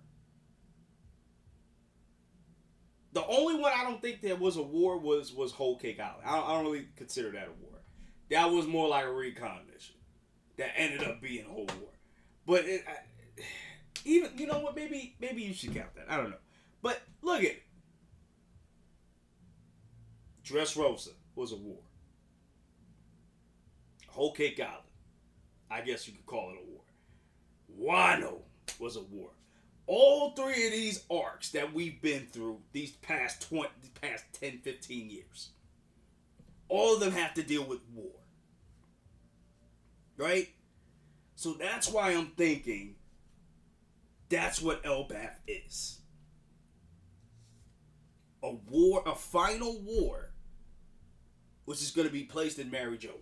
The only one I don't think there was a war was Whole Cake Island. I don't really consider that a war. That was more like a recon mission that ended up being a whole war. But even, you know what, maybe you should count that. I don't know. But look at it. Dressrosa was a war. Whole Cake Island, I guess you could call it a war. Wano was a war. All three of these arcs that we've been through these past 10, 15 years, all of them have to deal with war. Right? So that's why I'm thinking that's what Elbaf is. A war, a final war, which is going to be placed in Mary Jo.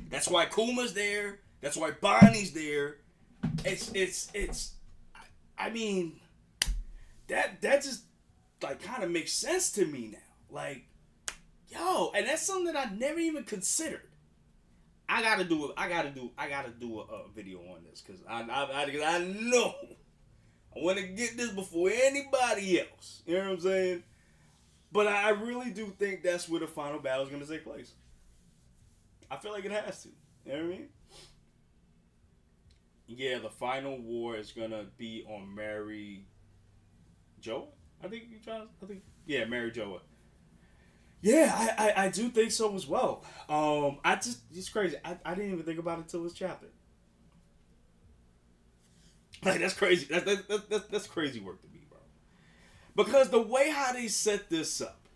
That's why Kuma's there. That's why Bonnie's there. I mean, that just like kind of makes sense to me now. Like, yo, and that's something that I never even considered. I gotta do a video on this because I know I want to get this before anybody else. You know what I'm saying? But I really do think that's where the final battle is gonna take place. I feel like it has to. You know what I mean? Yeah, the final war is gonna be on Mary Joa. I think you trying. I think yeah, Mary Joa. Yeah, I do think so as well. I just it's crazy. I didn't even think about it till this chapter. Like that's crazy. That's crazy work to me, bro. Because the way how they set this up,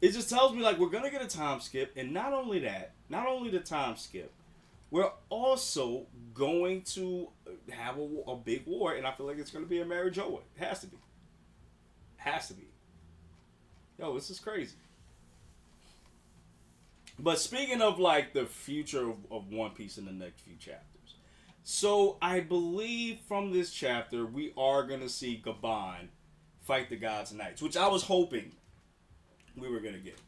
it just tells me like we're gonna get a time skip, and not only that, not only the time skip, we're also going to have a big war, and I feel like it's gonna be a marriage over. It has to be. Has to be. Yo, this is crazy. But speaking of like the future of One Piece in the next few chapters, so I believe from this chapter we are gonna see Gaban fight the Gods and Knights, which I was hoping we were gonna get.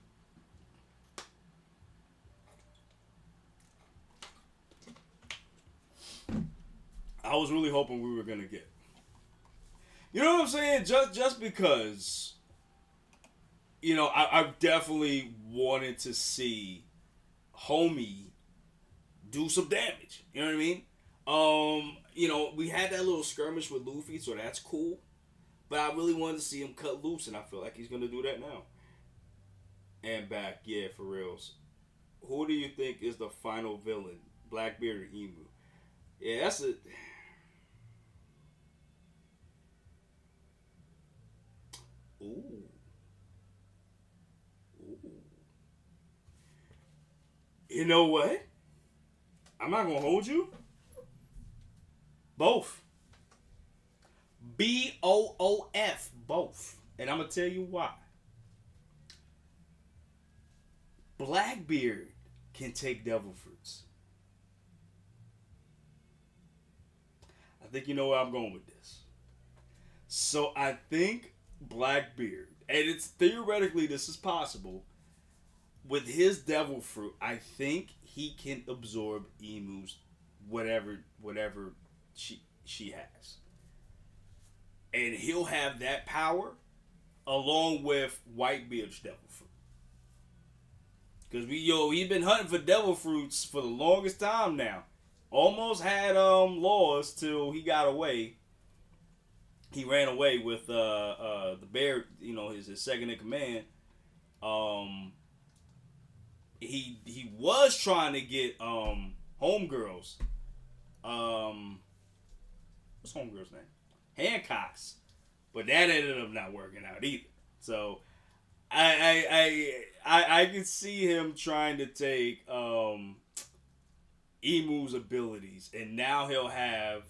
I was really hoping we were gonna get. You know what I'm saying? Just because, I definitely wanted to see Homie do some damage. You know what I mean? We had that little skirmish with Luffy, so that's cool. But I really wanted to see him cut loose, and I feel like he's gonna do that now. And back, yeah, for reals. Who do you think is the final villain? Blackbeard or Emu? Yeah, that's it. Ooh. Ooh. You know what? I'm not gonna hold you. Both. BOOF. Both. And I'm gonna tell you why. Blackbeard can take devil fruits. I think you know where I'm going with this. So I think Blackbeard, and it's theoretically this is possible, with his devil fruit, I think he can absorb Emu's whatever she has. And he'll have that power along with Whitebeard's devil fruit. Cause he been hunting for devil fruits for the longest time now. Almost had laws till he got away. He ran away with the bear, his second in command. He was trying to get homegirls. What's homegirl's name? Hancock's, but that ended up not working out either. So I can see him trying to take Emu's abilities, and now he'll have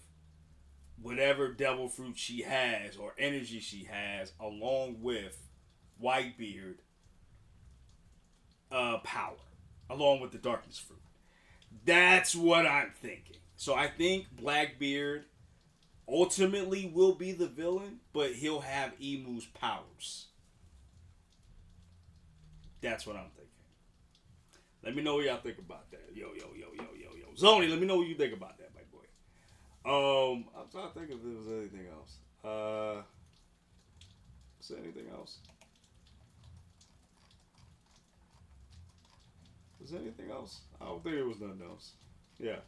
whatever devil fruit she has or energy she has, along with Whitebeard power, along with the darkness fruit. That's what I'm thinking. So I think Blackbeard ultimately will be the villain, but he'll have Emu's powers. That's what I'm thinking. Let me know what y'all think about that. Yo. Zoni, let me know what you think about that, my boy. I'm trying to think if there was anything else. Is there anything else? Was there anything else? I don't think there was nothing else. Yeah.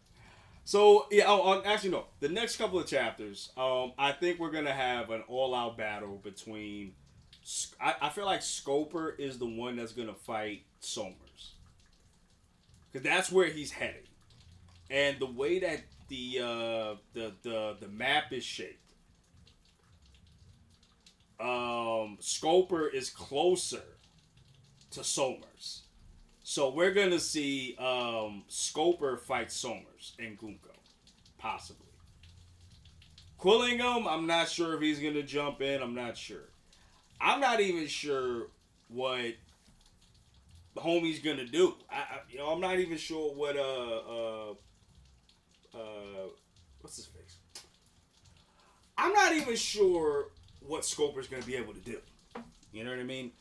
So, yeah, actually, no. The next couple of chapters, I think we're going to have an all-out battle between... I feel like Scoper is the one that's going to fight Somers. Because that's where he's heading. And the way that the map is shaped, Scoper is closer to Somers. So we're going to see Scoper fight Somers and Gunko. Possibly. Quillingham, I'm not sure if he's going to jump in. I'm not sure. I'm not even sure what the homie's going to do. I'm not even sure what what's his face? I'm not even sure what Scoper's going to be able to do. You know what I mean?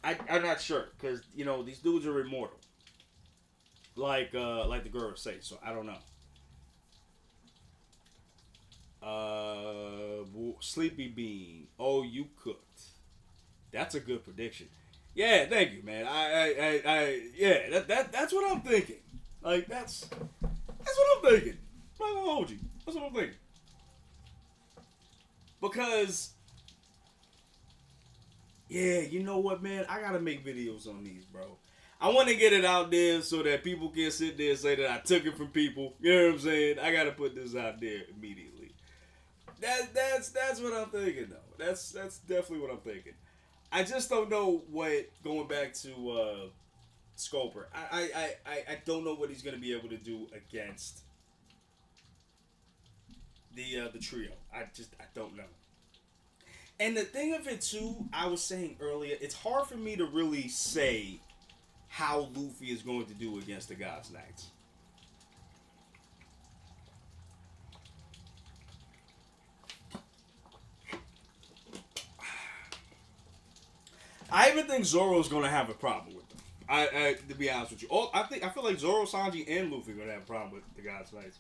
I'm not sure because these dudes are immortal, like the girls say. So I don't know. Sleepy Bean. Oh, you cooked. That's a good prediction. Yeah, thank you, man. Yeah, that's what I'm thinking. Like that's That's what I'm thinking. I'm not gonna hold you. That's what I'm thinking. Because, yeah, you know what, man? I gotta make videos on these, bro. I want to get it out there so that people can sit there and say that I took it from people. You know what I'm saying? I gotta put this out there immediately. That's what I'm thinking, though. That's definitely what I'm thinking. I just don't know what, going back to Sculper, I don't know what he's gonna be able to do against the trio. I don't know. And the thing of it too, I was saying earlier, it's hard for me to really say how Luffy is going to do against the God's Knights. I even think Zoro's going to have a problem with them. I to be honest with you, I feel like Zoro, Sanji, and Luffy are going to have a problem with the God's Knights.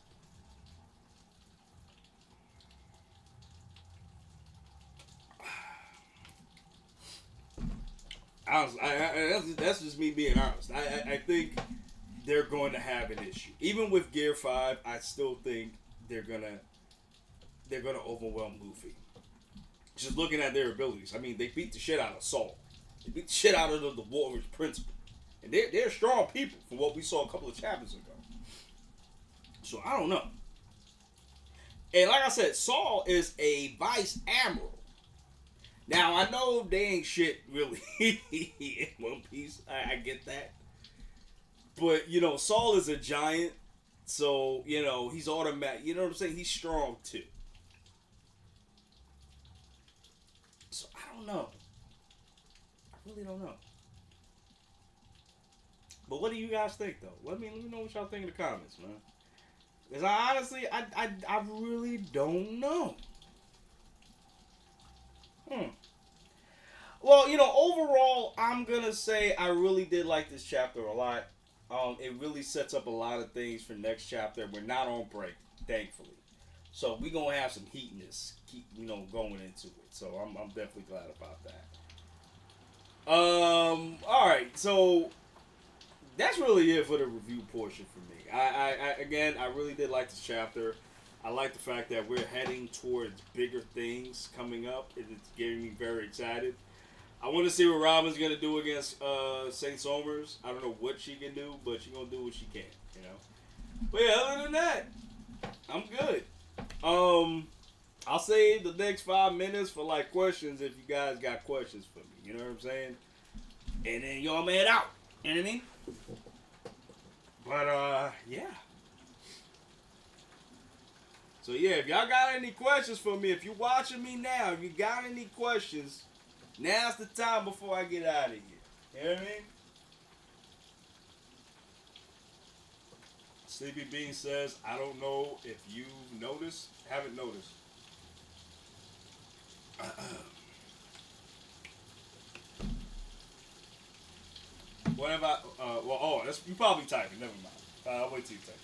Honestly, that's just me being honest. I think they're going to have an issue. Even with Gear 5, I still think they're gonna overwhelm Luffy. Just looking at their abilities. I mean, they beat the shit out of Saul. They beat the shit out of the Warriors Principle. And they're strong people from what we saw a couple of chapters ago. So I don't know. And like I said, Saul is a vice admiral. Now, I know they ain't shit, really, in One Piece. I get that. But, you know, Saul is a giant. So, you know, he's automatic. You know what I'm saying? He's strong, too. So, I don't know. I really don't know. But what do you guys think, though? Let me know what y'all think in the comments, man. Because I really don't know. Well, you know, overall, I'm going to say I really did like this chapter a lot. It really sets up a lot of things for next chapter. We're not on break, thankfully. So we're going to have some heatness, going into it. So I'm definitely glad about that. Alright, so that's really it for the review portion for me. I really did like this chapter. I like the fact that we're heading towards bigger things coming up. It's getting me very excited. I want to see what Robin's going to do against Saint Somers. I don't know what she can do, but she's going to do what she can, you know. But yeah, other than that, I'm good. I'll save the next 5 minutes for, like, questions if you guys got questions for me. You know what I'm saying? And then y'all man out. You know what I mean? But, yeah. So, yeah, if y'all got any questions for me, if you're watching me now, if you got any questions, now's the time before I get out of here. You know what I mean? Sleepy Bean says, I don't know if you've noticed. Haven't noticed. What about, that's, you probably typing. Never mind. I'll wait till you type.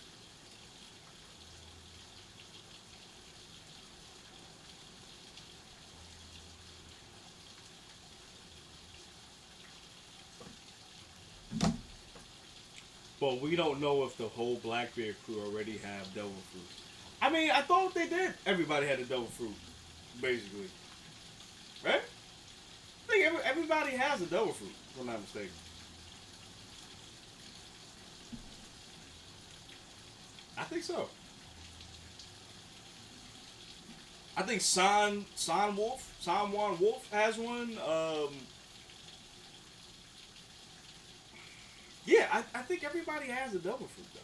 But we don't know if the whole Blackbeard crew already have devil fruit. I mean, I thought they did. Everybody had a devil fruit, basically. Right? I think everybody has a devil fruit, if I'm not mistaken. I think so. I think San Juan Wolf has one. Yeah, I think everybody has a devil fruit, though.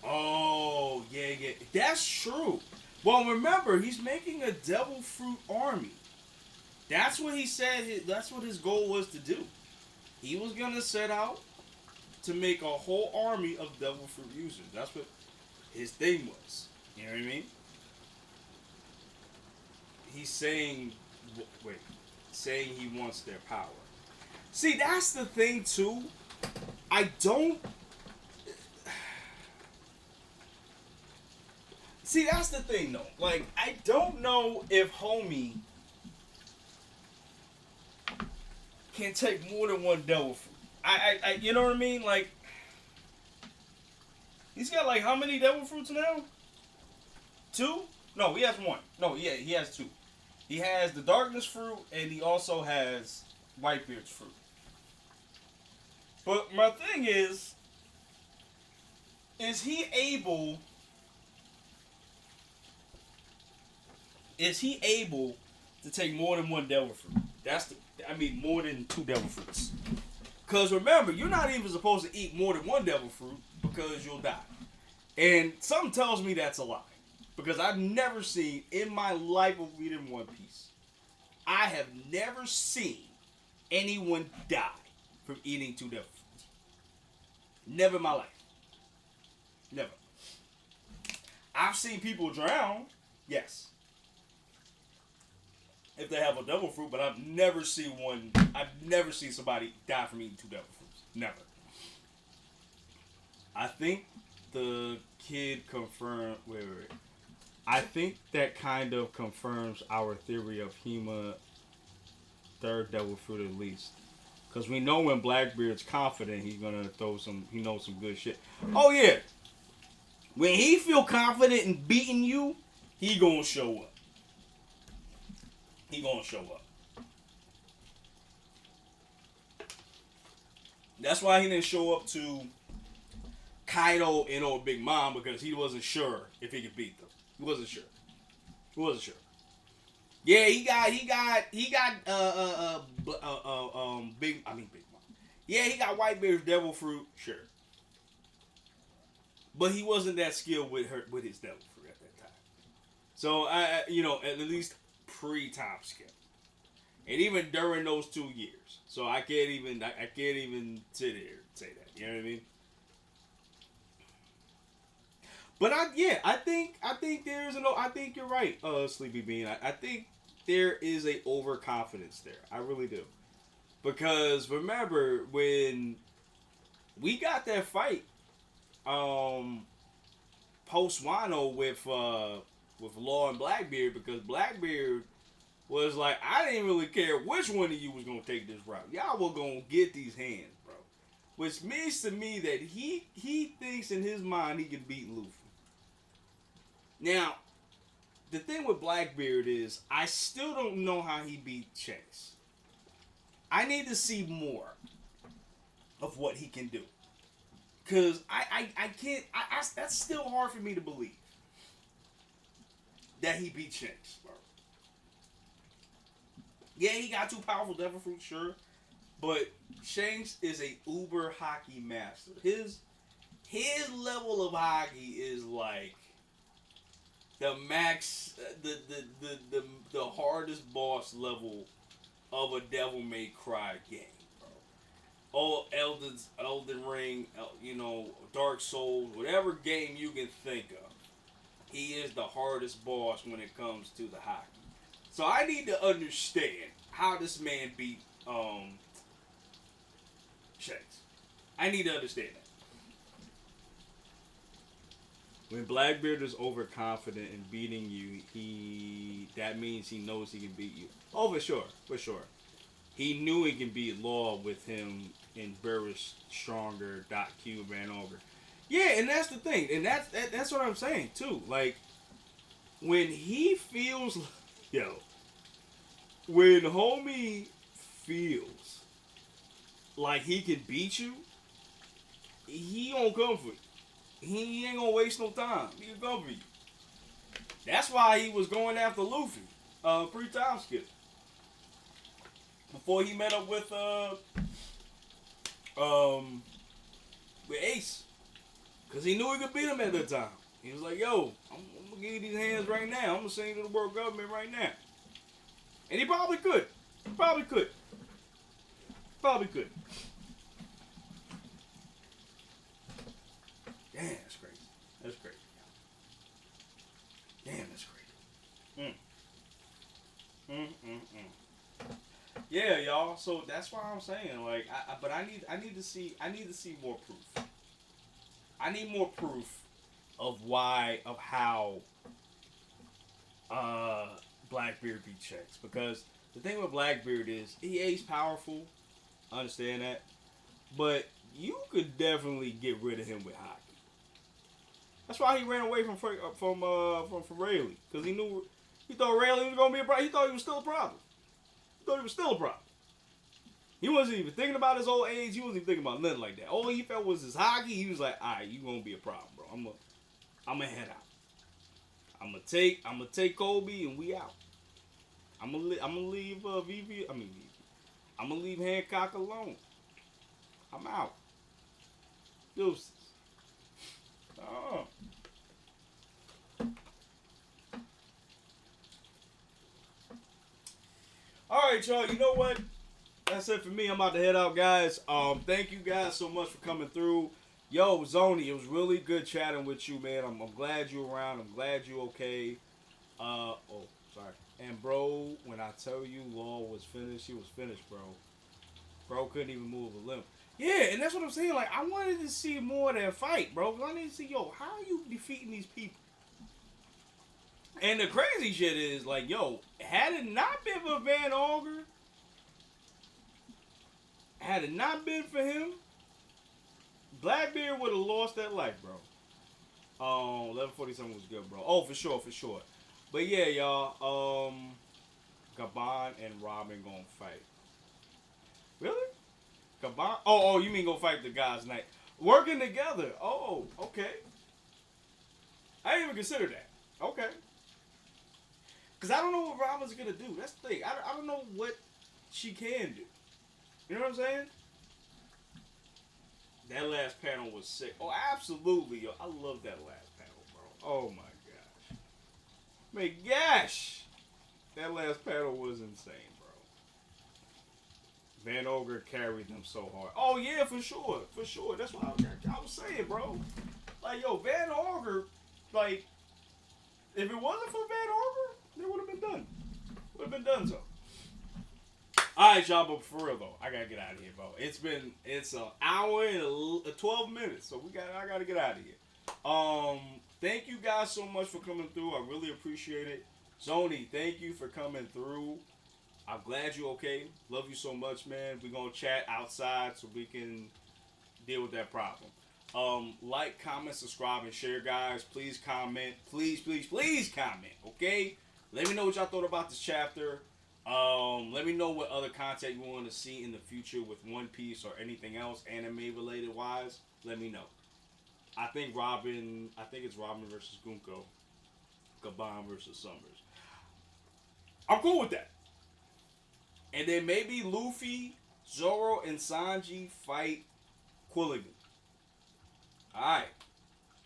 Oh, yeah. That's true. Well, remember, he's making a devil fruit army. That's what he said. That's what his goal was to do. He was going to set out to make a whole army of devil fruit users. That's what his thing was. You know what I mean? He's saying... Wait. Saying he wants their power. See, that's the thing, too. I don't... See, that's the thing, though. Like, I don't know if homie can take more than one devil fruit. you know what I mean? Like, he's got like how many devil fruits now? 2? No, he has 1. No, yeah, he has 2. He has the darkness fruit, and he also has Whitebeard's fruit. But my thing is he able? Is he able to take more than 1 devil fruit? More than 2 devil fruits. Because remember, you're not even supposed to eat more than 1 devil fruit because you'll die. And something tells me that's a lie. Because I've never seen, in my life of reading One Piece, I have never seen anyone die from eating 2 devil fruits. Never in my life. Never. I've seen people drown, yes, if they have a devil fruit, but I've never seen somebody die from eating 2 devil fruits. Never. I think the kid confirmed. Wait. I think that kind of confirms our theory of Hima 3rd devil fruit at least. Because we know when Blackbeard's confident, he's gonna he knows some good shit. Oh yeah. When he feel confident in beating you, he gonna show up. He gonna show up. That's why he didn't show up to Kaido and old Big Mom, because he wasn't sure if he could beat them. He wasn't sure. Yeah, he got Big Mom. Yeah, he got Whitebeard's devil fruit, sure. But he wasn't that skilled with his devil fruit at that time. So at least pre-time skip. And even during those 2 years. So I can't even sit here and say that. You know what I mean? But I think you're right, Sleepy Bean. I think there is a overconfidence there. I really do. Because remember when we got that fight post Wano with Law and Blackbeard, because Blackbeard was like, I didn't really care which one of you was gonna take this route. Y'all were gonna get these hands, bro. Which means to me that he thinks in his mind he can beat Luffy. Now, the thing with Blackbeard is I still don't know how he beat Chase. I need to see more of what he can do. Cause I can't that's still hard for me to believe that he beat Shanks, bro. Yeah, he got 2 powerful devil fruits, sure. But Shanks is a uber haki master. His level of haki is like the max, the hardest boss level of a Devil May Cry game, bro. All Elden Ring, Dark Souls, whatever game you can think of, he is the hardest boss when it comes to the haki. So I need to understand how this man beat Shanks. I need to understand that. When Blackbeard is overconfident in beating you, that means he knows he can beat you. Oh, for sure. He knew he can beat Law with him in Burris stronger. Q ran over. Yeah, and that's the thing, and that's what I'm saying too. Like when he feels, when homie feels like he can beat you, he gonna come for you. He ain't gonna waste no time. He can come for you. That's why he was going after Luffy, pre-time skip. Before he met up with Ace. Cause he knew he could beat him at that time. He was like, yo, I'm gonna give you these hands right now. I'm gonna send you to the world government right now. And he probably could. Probably could. Damn, that's crazy. That's crazy. Damn, that's crazy. Yeah, y'all. So that's why I'm saying, like, but I need to see more proof. I need more proof of how Blackbeard beat Shanks, because the thing with Blackbeard is he is powerful. I understand that. but you could definitely get rid of him with haki. That's why he ran away from Rayleigh, because he thought Rayleigh was gonna be a problem. He thought he was still a problem. He thought he was still a problem. He wasn't even thinking about his old age. He wasn't even thinking about nothing like that. All he felt was his haki. He was like, "All right, you gonna be a problem, bro. I'm gonna head out. I'm gonna take Kobe and we out. I'm gonna leave Vivi. I'm gonna leave Hancock alone. I'm out. Deuces." Oh. All right, y'all. You know what? That's it for me. I'm about to head out, guys. Thank you guys so much for coming through. Yo, Zoni, it was really good chatting with you, man. I'm glad you're around. I'm glad you're okay. Oh, sorry. And bro, when I tell you Law was finished, he was finished, bro. Bro couldn't even move a limb. Yeah, and that's what I'm saying. Like, I wanted to see more of that fight, bro. I need to see, yo, how are you defeating these people? And the crazy shit is, like, yo, had it not been for Van Auger, had it not been for him, Blackbeard would have lost that life, bro. 1147 was good, bro. Oh, for sure, for sure. But yeah, y'all, Gabon and Robin gonna fight. Really? Gabon? Oh, you mean go fight the guys' night? Working together. Oh, okay. I didn't even consider that. Okay. Because I don't know what Robin's going to do. That's the thing. I don't know what she can do. You know what I'm saying? That last panel was sick. Oh, absolutely, yo. I love that last panel, bro. Oh, my gosh. My gosh. That last panel was insane, bro. Van Ogre carried them so hard. Oh, yeah, for sure. For sure. That's what I was saying, bro. Like, yo, Van Ogre, like, if it wasn't for Van Ogre, it would have been done. Would have been done so. Alright, y'all, but for real though, I gotta get out of here, bro. It's an hour and 12 minutes, so I gotta get out of here. Thank you guys so much for coming through. I really appreciate it. Zoni, thank you for coming through. I'm glad you're okay. Love you so much, man. We're gonna chat outside so we can deal with that problem. Like, comment, subscribe, and share, guys. Please comment. Please comment, okay? Let me know what y'all thought about this chapter. Let me know what other content you want to see in the future with One Piece or anything else anime related wise. Let me know. I think it's Robin versus Gunko. Gabon versus Summers. I'm cool with that. And then maybe Luffy, Zoro, and Sanji fight Quilligan. Alright.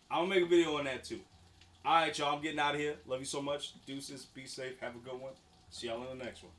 I'm gonna make a video on that too. Alright, y'all. I'm getting out of here. Love you so much. Deuces. Be safe. Have a good one. See y'all in the next one.